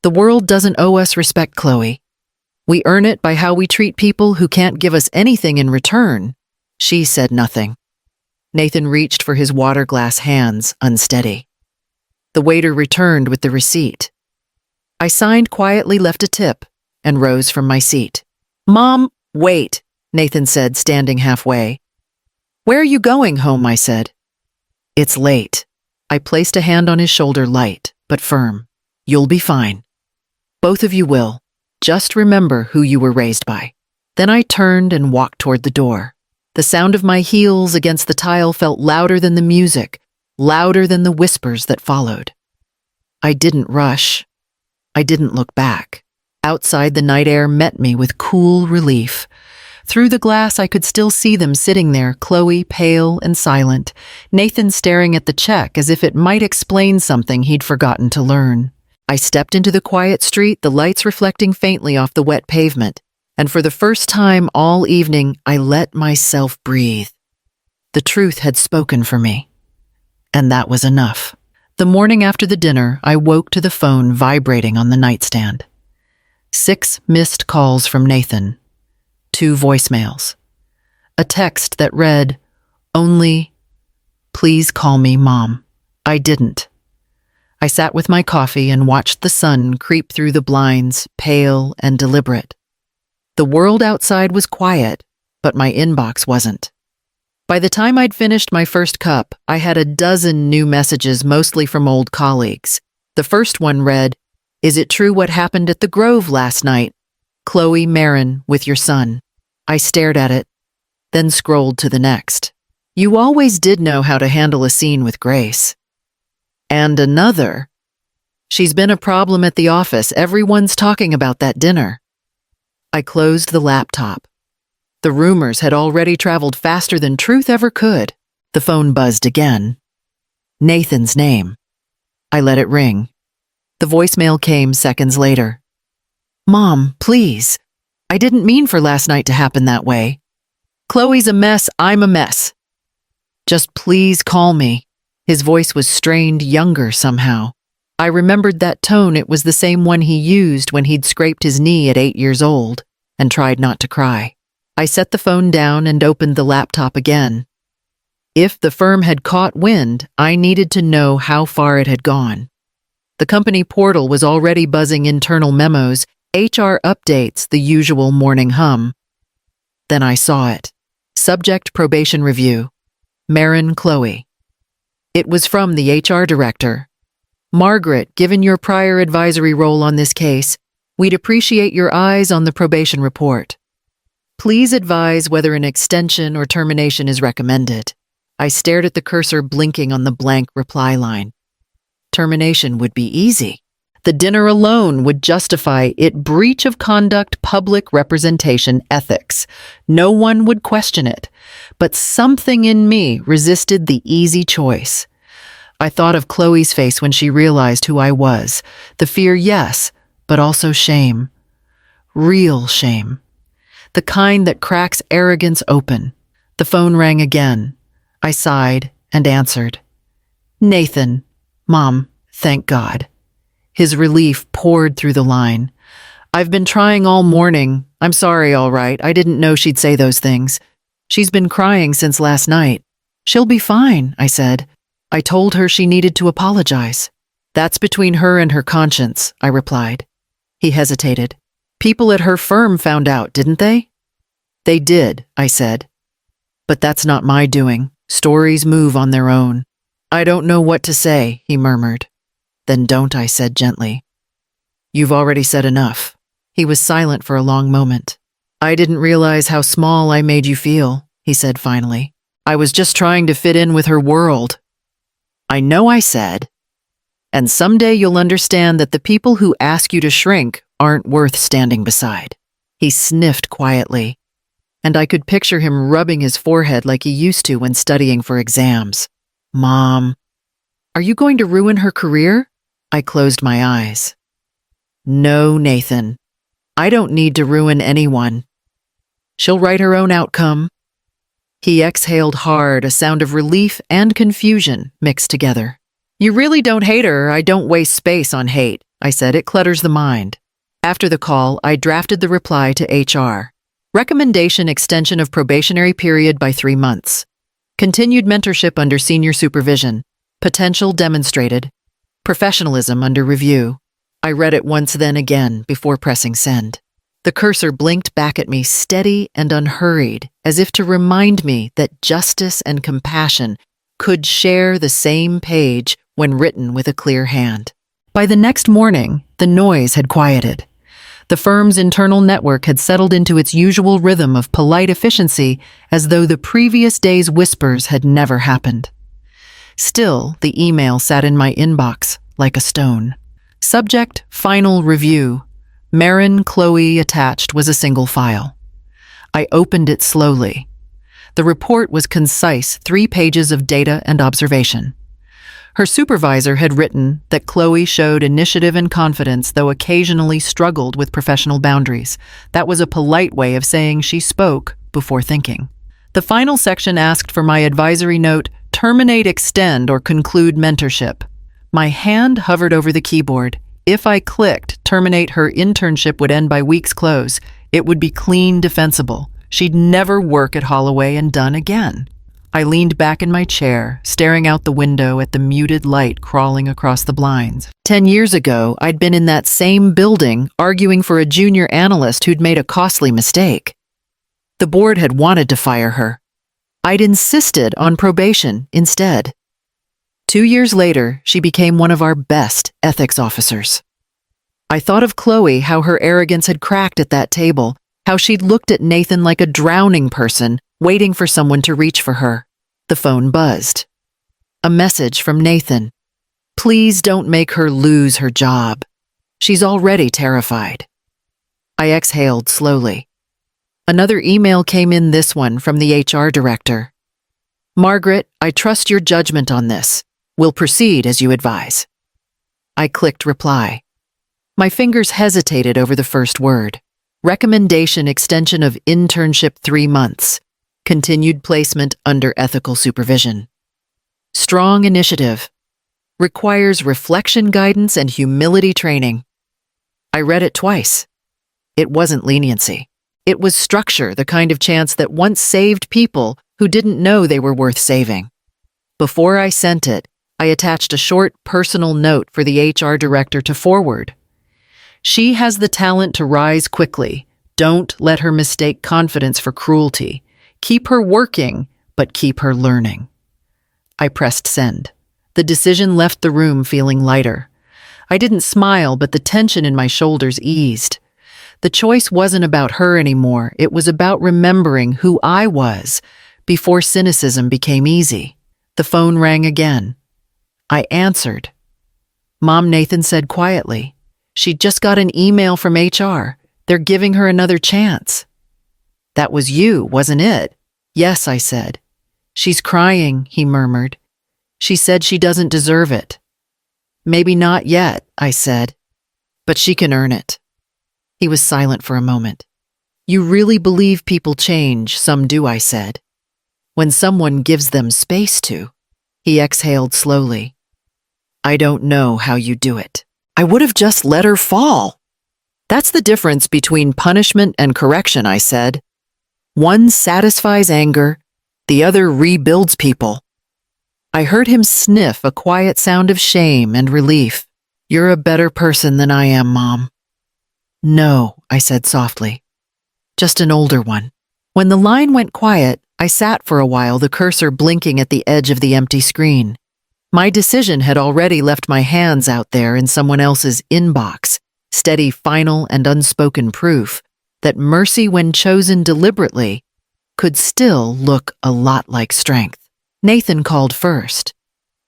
The world doesn't owe us respect, Chloe. We earn it by how we treat people who can't give us anything in return. She said nothing. Nathan reached for his water glass hands, unsteady. The waiter returned with the receipt. I signed quietly, left a tip, and rose from my seat. Mom, wait, Nathan said, standing halfway. Where are you going home, I said. It's late. I placed a hand on his shoulder, light but firm. You'll be fine. Both of you will. Just remember who you were raised by. Then I turned and walked toward the door. The sound of my heels against the tile felt louder than the music, louder than the whispers that followed. I didn't rush. I didn't look back. Outside, the night air met me with cool relief. Through the glass, I could still see them sitting there, Chloe pale and silent, Nathan staring at the check as if it might explain something he'd forgotten to learn. I stepped into the quiet street, the lights reflecting faintly off the wet pavement, and for the first time all evening, I let myself breathe. The truth had spoken for me. And that was enough. The morning after the dinner, I woke to the phone vibrating on the nightstand. 6 missed calls from Nathan. 2 voicemails. A text that read, "Only, please call me Mom." I didn't. I sat with my coffee and watched the sun creep through the blinds, pale and deliberate. The world outside was quiet, but my inbox wasn't. By the time I'd finished my first cup, I had a dozen new messages, mostly from old colleagues. The first one read, "Is it true what happened at the Grove last night? Chloe Marin with your son." I stared at it, then scrolled to the next. "You always did know how to handle a scene with grace." And another, "She's been a problem at the office. Everyone's talking about that dinner." I closed the laptop. The rumors had already traveled faster than truth ever could. The phone buzzed again. Nathan's name. I let it ring. The voicemail came seconds later. "Mom, please. I didn't mean for last night to happen that way. Chloe's a mess, I'm a mess. Just please call me." His voice was strained, younger somehow. I remembered that tone. It was the same one he used when he'd scraped his knee at 8 years old and tried not to cry. I set the phone down and opened the laptop again. If the firm had caught wind, I needed to know how far it had gone. The company portal was already buzzing internal memos, HR updates, the usual morning hum. Then I saw it. Subject probation review. Marin Chloe. It was from the HR director. "Margaret, given your prior advisory role on this case, we'd appreciate your eyes on the probation report. Please advise whether an extension or termination is recommended." I stared at the cursor blinking on the blank reply line. Termination would be easy. The dinner alone would justify it. Breach of conduct, public representation, ethics. No one would question it. But something in me resisted the easy choice. I thought of Chloe's face when she realized who I was. The fear, yes, but also shame. Real shame. The kind that cracks arrogance open. The phone rang again. I sighed and answered. "Nathan, Mom, thank God." His relief poured through the line. "I've been trying all morning. I'm sorry, all right. I didn't know she'd say those things. She's been crying since last night." "She'll be fine," I said. I told her she needed to apologize. "That's between her and her conscience," I replied. He hesitated. "People at her firm found out, didn't they?" "They did," I said. "But that's not my doing. Stories move on their own." "I don't know what to say," he murmured. "Then don't," I said gently. "You've already said enough." He was silent for a long moment. "I didn't realize how small I made you feel," he said finally. "I was just trying to fit in with her world." "I know," I said. "And someday you'll understand that the people who ask you to shrink aren't worth standing beside." He sniffed quietly, and I could picture him rubbing his forehead like he used to when studying for exams. "Mom, are you going to ruin her career?" I closed my eyes. "No, Nathan. I don't need to ruin anyone. She'll write her own outcome." He exhaled hard, a sound of relief and confusion mixed together. "You really don't hate her. I don't waste space on hate," I said. "It clutters the mind." After the call, I drafted the reply to HR. Recommendation: extension of probationary period by 3 months. Continued mentorship under senior supervision. Potential demonstrated. Professionalism under review. I read it once, then again, before pressing send. The cursor blinked back at me, steady and unhurried, as if to remind me that justice and compassion could share the same page when written with a clear hand. By the next morning, the noise had quieted. The firm's internal network had settled into its usual rhythm of polite efficiency, as though the previous day's whispers had never happened. Still, the email sat in my inbox like a stone. Subject: Final Review. Marin Chloe attached was a single file. I opened it slowly. The report was concise, 3 pages of data and observation. Her supervisor had written that Chloe showed initiative and confidence, though occasionally struggled with professional boundaries. That was a polite way of saying she spoke before thinking. The final section asked for my advisory note, terminate, extend, or conclude mentorship. My hand hovered over the keyboard. If I clicked terminate, her internship would end by week's close. It would be clean, defensible. She'd never work at Holloway and Dunn again. I leaned back in my chair, staring out the window at the muted light crawling across the blinds. 10 years ago, I'd been in that same building arguing for a junior analyst who'd made a costly mistake. The board had wanted to fire her. I'd insisted on probation instead. 2 years later, she became one of our best ethics officers. I thought of Chloe, how her arrogance had cracked at that table, how she'd looked at Nathan like a drowning person, waiting for someone to reach for her. The phone buzzed. A message from Nathan. Please don't make her lose her job. She's already terrified. I exhaled slowly. Another email came in, this one from the HR director. Margaret, I trust your judgment on this. We'll proceed as you advise. I clicked reply. My fingers hesitated over the first word. Recommendation, extension of internship 3 months. Continued placement under ethical supervision. Strong initiative. Requires reflection guidance and humility training. I read it twice. It wasn't leniency. It was structure, the kind of chance that once saved people who didn't know they were worth saving. Before I sent it, I attached a short personal note for the HR director to forward. She has the talent to rise quickly. Don't let her mistake confidence for cruelty. Keep her working, but keep her learning. I pressed send. The decision left the room feeling lighter. I didn't smile, but the tension in my shoulders eased. The choice wasn't about her anymore. It was about remembering who I was before cynicism became easy. The phone rang again. I answered. Mom, Nathan said quietly. She just got an email from HR. They're giving her another chance. That was you, wasn't it? Yes, I said. She's crying, he murmured. She said she doesn't deserve it. Maybe not yet, I said. But she can earn it. He was silent for a moment. You really believe people change? Some do, I said. When someone gives them space to. He exhaled slowly. I don't know how you do it. I would have just let her fall. That's the difference between punishment and correction, I said. One satisfies anger, the other rebuilds people. I heard him sniff, a quiet sound of shame and relief. You're a better person than I am, Mom. No, I said softly. Just an older one. When the line went quiet, I sat for a while, the cursor blinking at the edge of the empty screen. My decision had already left my hands out there in someone else's inbox, steady, final, and unspoken proof that mercy, when chosen deliberately, could still look a lot like strength. Nathan called first.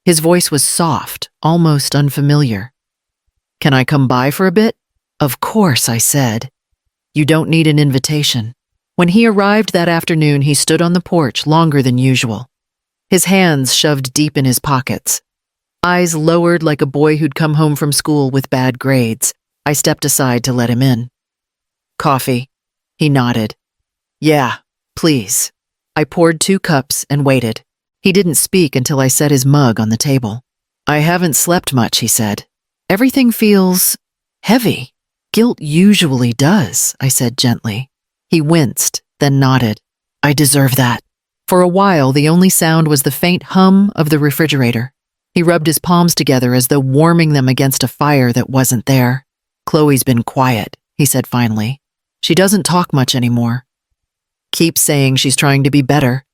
His voice was soft, almost unfamiliar. Can I come by for a bit? Of course, I said. You don't need an invitation. When he arrived that afternoon, he stood on the porch longer than usual. His hands shoved deep in his pockets. Eyes lowered like a boy who'd come home from school with bad grades. I stepped aside to let him in. Coffee. He nodded. Yeah, please. I poured 2 cups and waited. He didn't speak until I set his mug on the table. I haven't slept much, he said. Everything feels heavy. Guilt usually does, I said gently. He winced, then nodded. I deserve that. For a while, the only sound was the faint hum of the refrigerator. He rubbed his palms together as though warming them against a fire that wasn't there. Chloe's been quiet, he said finally. She doesn't talk much anymore. Keep saying she's trying to be better.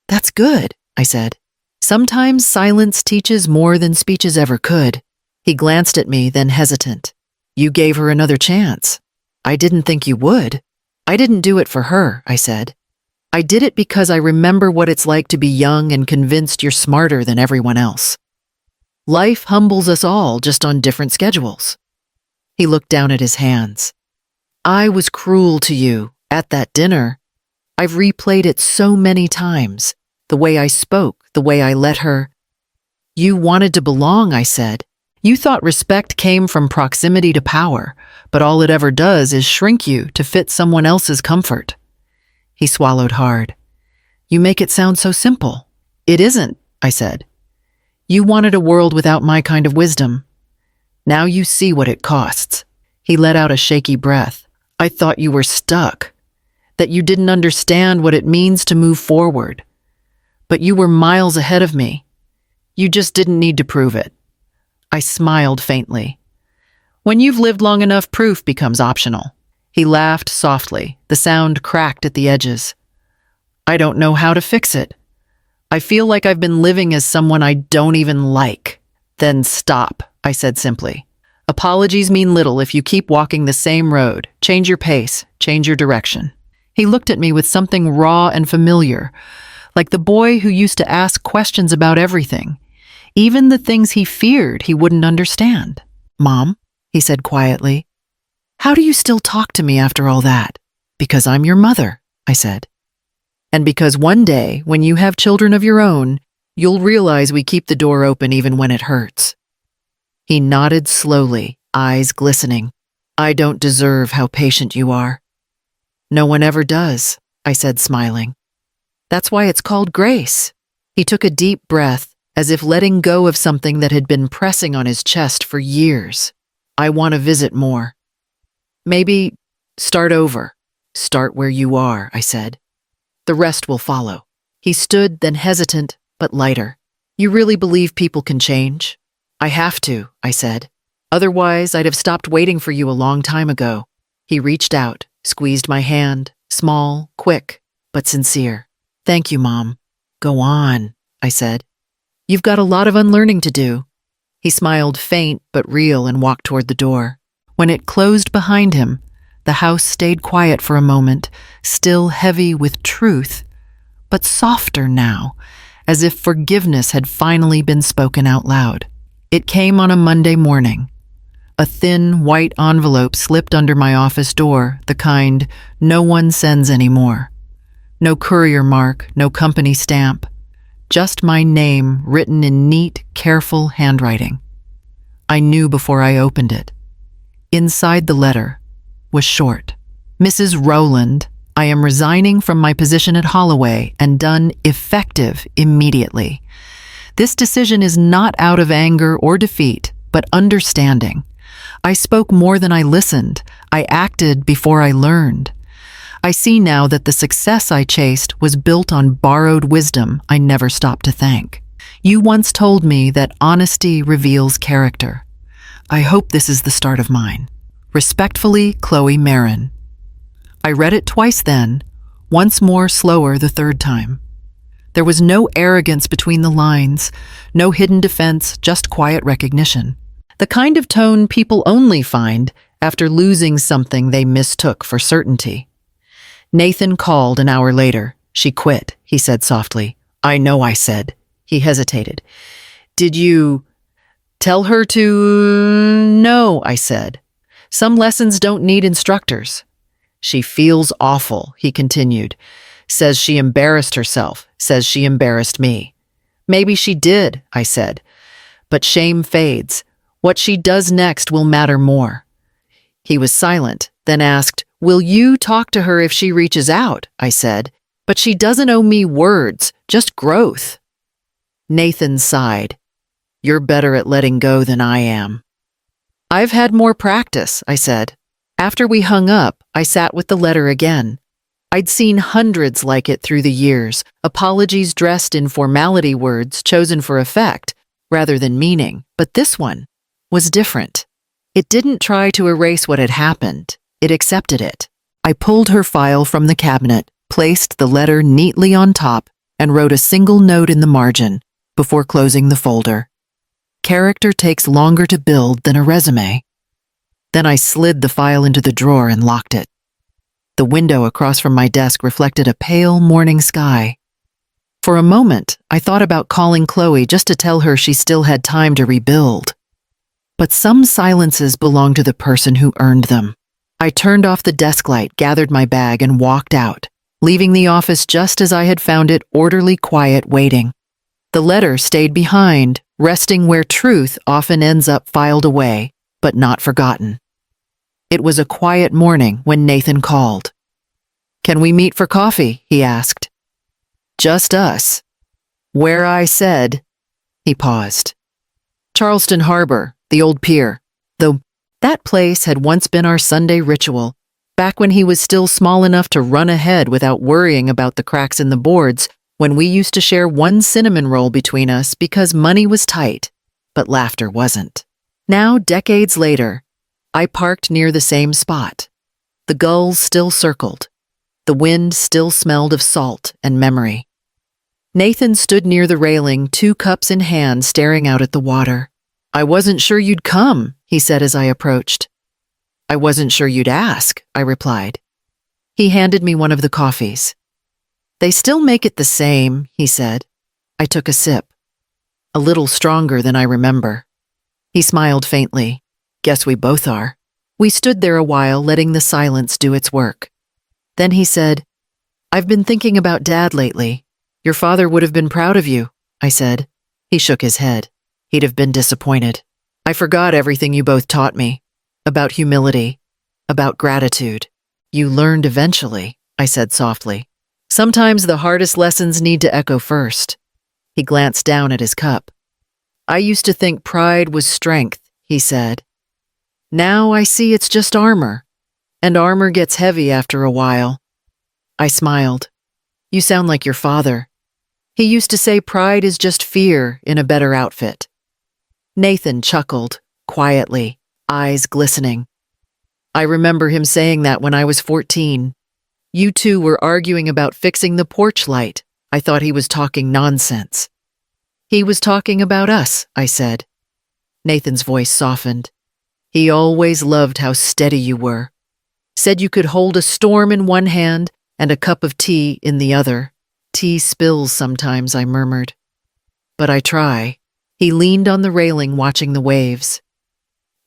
That's good, I said. Sometimes silence teaches more than speeches ever could. He glanced at me, then hesitant. You gave her another chance. I didn't think you would. I didn't do it for her, I said. I did it because I remember what it's like to be young and convinced you're smarter than everyone else. Life humbles us all, just on different schedules. He looked down at his hands. I was cruel to you at that dinner. I've replayed it so many times. The way I spoke, the way I let her. You wanted to belong, I said. You thought respect came from proximity to power, but all it ever does is shrink you to fit someone else's comfort. He swallowed hard. You make it sound so simple. It isn't. I said. You wanted a world without my kind of wisdom. Now you see what it costs. He let out a shaky breath. I thought you were stuck, that you didn't understand what it means to move forward. But you were miles ahead of me. You just didn't need to prove it. I smiled faintly. When you've lived long enough, proof becomes optional. He laughed softly. The sound cracked at the edges. I don't know how to fix it. I feel like I've been living as someone I don't even like. Then stop, I said simply. Apologies mean little if you keep walking the same road. Change your pace, change your direction. He looked at me with something raw and familiar, like the boy who used to ask questions about everything, even the things he feared he wouldn't understand. Mom, he said quietly, how do you still talk to me after all that? Because I'm your mother, I said. And because one day, when you have children of your own, you'll realize we keep the door open even when it hurts. He nodded slowly, eyes glistening. I don't deserve how patient you are. No one ever does, I said, smiling. That's why it's called grace. He took a deep breath, as if letting go of something that had been pressing on his chest for years. I want to visit more. Maybe start over. Start where you are, I said. The rest will follow. He stood, then hesitant, but lighter. You really believe people can change? I have to, I said. Otherwise, I'd have stopped waiting for you a long time ago. He reached out, squeezed my hand, small, quick, but sincere. Thank you, Mom. Go on, I said. You've got a lot of unlearning to do. He smiled faint but real and walked toward the door. When it closed behind him, the house stayed quiet for a moment, still heavy with truth, but softer now, as if forgiveness had finally been spoken out loud. It came on a Monday morning. A thin, white envelope slipped under my office door, the kind no one sends anymore. No courier mark, no company stamp. Just my name written in neat, careful handwriting. I knew before I opened it. Inside the letter was short. Mrs. Rowland, I am resigning from my position at Holloway and done effective immediately. This decision is not out of anger or defeat, but understanding. I spoke more than I listened. I acted before I learned. I see now that the success I chased was built on borrowed wisdom I never stopped to thank. You once told me that honesty reveals character. I hope this is the start of mine. Respectfully, Chloe Marin. I read it twice then, once more slower the third time. There was no arrogance between the lines, no hidden defense, just quiet recognition. The kind of tone people only find after losing something they mistook for certainty. Nathan called an hour later. She quit, he said softly. I know, I said. He hesitated. Did you tell her to? No, I said. Some lessons don't need instructors. She feels awful, he continued. Says she embarrassed herself, says she embarrassed me. Maybe she did, I said. But shame fades. What she does next will matter more. He was silent, then asked, Will you talk to her if she reaches out? I said. But she doesn't owe me words, just growth. Nathan sighed. You're better at letting go than I am. I've had more practice, I said. After we hung up, I sat with the letter again. I'd seen hundreds like it through the years, apologies dressed in formality words chosen for effect rather than meaning. But this one was different. It didn't try to erase what had happened. It accepted it. I pulled her file from the cabinet, placed the letter neatly on top, and wrote a single note in the margin before closing the folder. Character takes longer to build than a resume. Then I slid the file into the drawer and locked it. The window across from my desk reflected a pale morning sky. For a moment, I thought about calling Chloe just to tell her she still had time to rebuild. But some silences belong to the person who earned them. I turned off the desk light, gathered my bag, and walked out, leaving the office just as I had found it, orderly, quiet, waiting. The letter stayed behind, resting where truth often ends up filed away, but not forgotten. It was a quiet morning when Nathan called. Can we meet for coffee? He asked. Just us. Where I said, he paused. Charleston Harbor, the old pier, though that place had once been our Sunday ritual, back when he was still small enough to run ahead without worrying about the cracks in the boards, when we used to share one cinnamon roll between us because money was tight, but laughter wasn't. Now, decades later, I parked near the same spot. The gulls still circled. The wind still smelled of salt and memory. Nathan stood near the railing, 2 cups in hand, staring out at the water. I wasn't sure you'd come, he said as I approached. I wasn't sure you'd ask, I replied. He handed me one of the coffees. They still make it the same, he said. I took a sip. A little stronger than I remember. He smiled faintly. Guess we both are. We stood there a while, letting the silence do its work. Then he said, I've been thinking about Dad lately. Your father would have been proud of you, I said. He shook his head. He'd have been disappointed. I forgot everything you both taught me. About humility. About gratitude. You learned eventually, I said softly. Sometimes the hardest lessons need to echo first. He glanced down at his cup. I used to think pride was strength, he said. Now I see it's just armor. And armor gets heavy after a while. I smiled. You sound like your father. He used to say pride is just fear in a better outfit. Nathan chuckled, quietly, eyes glistening. I remember him saying that when I was 14. You two were arguing about fixing the porch light. I thought he was talking nonsense. He was talking about us, I said. Nathan's voice softened. He always loved how steady you were. Said you could hold a storm in one hand and a cup of tea in the other. Tea spills sometimes, I murmured. But I try. He leaned on the railing watching the waves.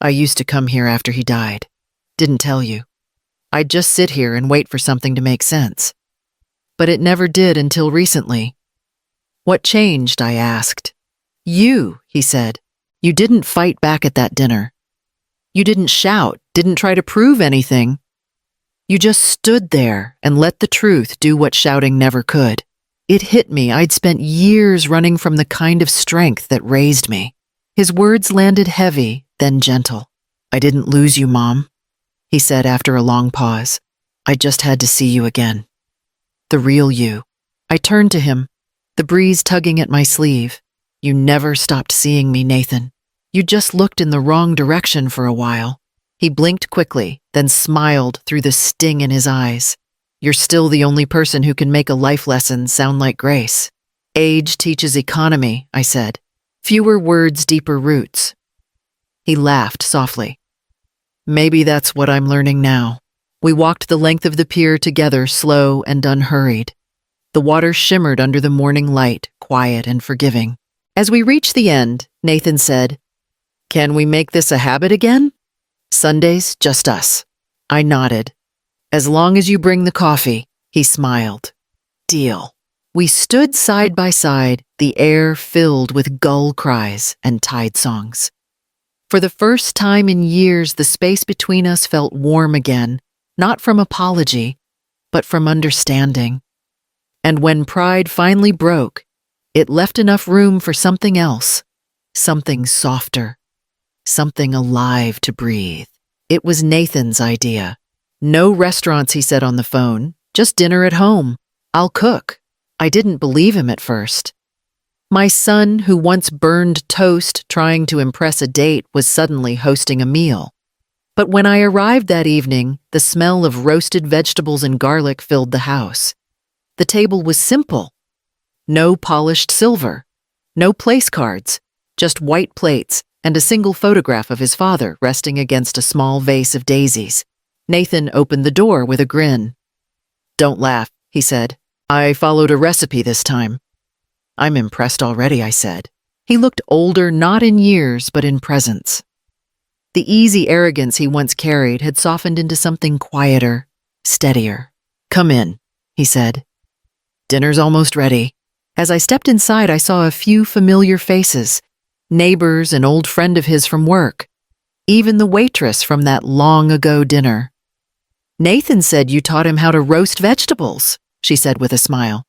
I used to come here after he died. Didn't tell you. I'd just sit here and wait for something to make sense. But it never did until recently. What changed, I asked. You, he said. You didn't fight back at that dinner. You didn't shout, didn't try to prove anything. You just stood there and let the truth do what shouting never could. It hit me I'd spent years running from the kind of strength that raised me. His words landed heavy, then gentle. I didn't lose you, Mom, he said after a long pause. I just had to see you again. The real you. I turned to him, the breeze tugging at my sleeve. You never stopped seeing me, Nathan. You just looked in the wrong direction for a while. He blinked quickly, then smiled through the sting in his eyes. You're still the only person who can make a life lesson sound like grace. Age teaches economy, I said. Fewer words, deeper roots. He laughed softly. Maybe that's what I'm learning now. We walked the length of the pier together, slow and unhurried. The water shimmered under the morning light, quiet and forgiving. As we reached the end, Nathan said, Can we make this a habit again? Sundays, just us. I nodded. As long as you bring the coffee, he smiled. Deal. We stood side by side, the air filled with gull cries and tide songs. For the first time in years, the space between us felt warm again, not from apology, but from understanding. And when pride finally broke, it left enough room for something else, something softer, something alive to breathe. It was Nathan's idea. No restaurants, he said on the phone, just dinner at home. I'll cook. I didn't believe him at first. My son, who once burned toast trying to impress a date, was suddenly hosting a meal. But when I arrived that evening, the smell of roasted vegetables and garlic filled the house. The table was simple. No polished silver. No place cards. Just white plates and a single photograph of his father resting against a small vase of daisies. Nathan opened the door with a grin. Don't laugh, he said. I followed a recipe this time. I'm impressed already, I said. He looked older, not in years, but in presence. The easy arrogance he once carried had softened into something quieter, steadier. Come in, he said. Dinner's almost ready. As I stepped inside, I saw a few familiar faces, neighbors, an old friend of his from work, even the waitress from that long-ago dinner. Nathan said you taught him how to roast vegetables, she said with a smile.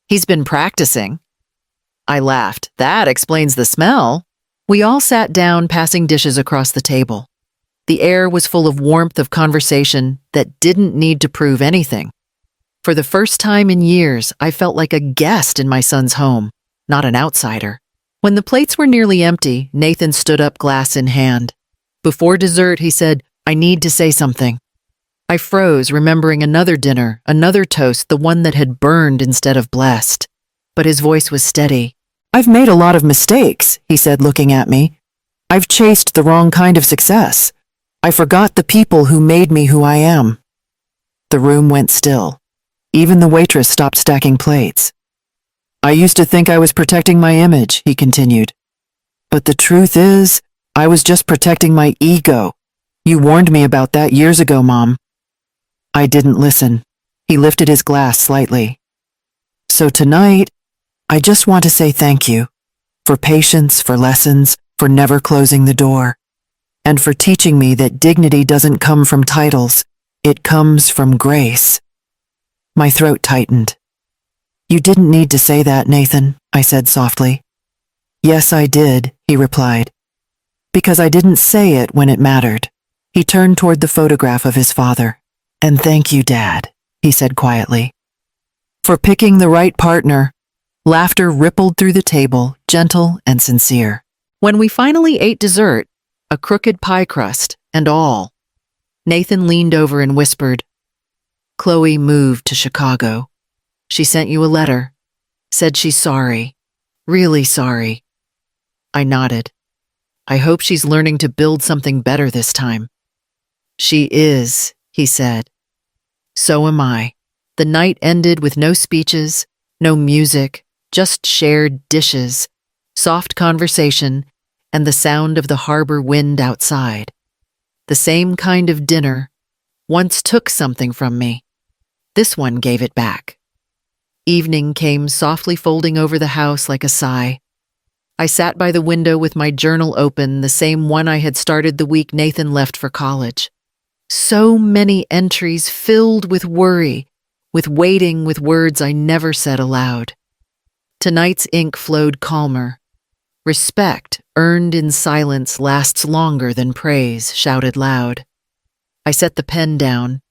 He's been practicing. I laughed. That explains the smell. We all sat down, passing dishes across the table. The air was full of warmth of conversation that didn't need to prove anything. For the first time in years, I felt like a guest in my son's home, not an outsider. When the plates were nearly empty, Nathan stood up, glass in hand. Before dessert, he said, "I need to say something." I froze, remembering another dinner, another toast, the one that had burned instead of blessed. But his voice was steady. "I've made a lot of mistakes," he said, looking at me. "I've chased the wrong kind of success. I forgot the people who made me who I am." The room went still. Even the waitress stopped stacking plates. "I used to think I was protecting my image," he continued. "But the truth is, I was just protecting my ego. You warned me about that years ago, Mom." I didn't listen. He lifted his glass slightly. "So tonight, I just want to say thank you. For patience, for lessons, for never closing the door. And for teaching me that dignity doesn't come from titles, it comes from grace." My throat tightened. "You didn't need to say that, Nathan," I said softly. "Yes, I did," he replied. "Because I didn't say it when it mattered." He turned toward the photograph of his father. "And thank you, Dad," he said quietly, "for picking the right partner." Laughter rippled through the table, gentle and sincere. When we finally ate dessert, a crooked pie crust and all, Nathan leaned over and whispered, "Chloe moved to Chicago. She sent you a letter. Said she's sorry. Really sorry." I nodded. "I hope she's learning to build something better this time." "She is," he said. "So am I." The night ended with no speeches, no music, just shared dishes, soft conversation, and the sound of the harbor wind outside. The same kind of dinner once took something from me. This one gave it back. Evening came softly folding over the house like a sigh. I sat by the window with my journal open, the same one I had started the week Nathan left for college. So many entries filled with worry, with waiting, with words I never said aloud. Tonight's ink flowed calmer. "Respect earned in silence lasts longer than praise shouted loud." I set the pen down,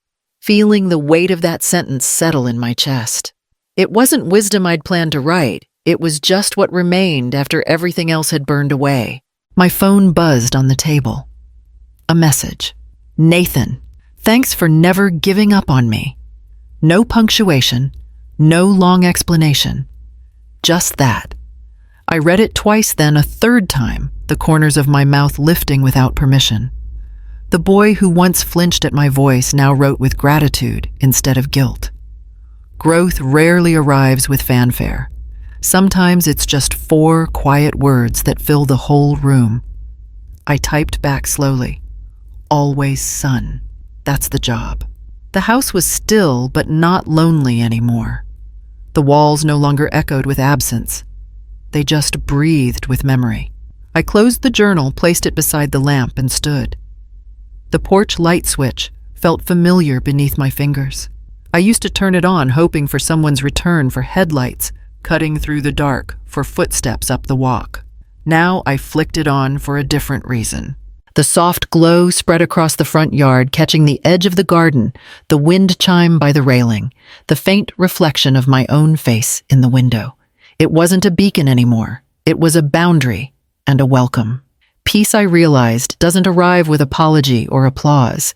feeling the weight of that sentence settle in my chest. It wasn't wisdom I'd planned to write. It was just what remained after everything else had burned away. My phone buzzed on the table. A message. "Nathan, thanks for never giving up on me." No punctuation, no long explanation. Just that. I read it twice, then a third time, the corners of my mouth lifting without permission. The boy who once flinched at my voice now wrote with gratitude instead of guilt. Growth rarely arrives with fanfare. Sometimes it's just 4 quiet words that fill the whole room. I typed back slowly. "Always son. That's the job." The house was still, but not lonely anymore. The walls no longer echoed with absence. They just breathed with memory. I closed the journal, placed it beside the lamp, and stood. The porch light switch felt familiar beneath my fingers. I used to turn it on, hoping for someone's return, for headlights cutting through the dark, for footsteps up the walk. Now I flicked it on for a different reason. The soft glow spread across the front yard, catching the edge of the garden, the wind chime by the railing, the faint reflection of my own face in the window. It wasn't a beacon anymore. It was a boundary and a welcome. Peace, I realized, doesn't arrive with apology or applause.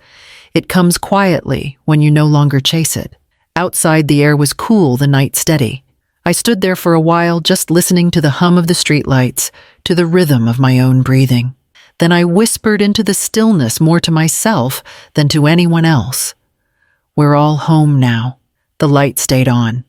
It comes quietly when you no longer chase it. Outside, the air was cool, the night steady. I stood there for a while, just listening to the hum of the streetlights, to the rhythm of my own breathing. Then I whispered into the stillness, more to myself than to anyone else. "We're all home now." The light stayed on.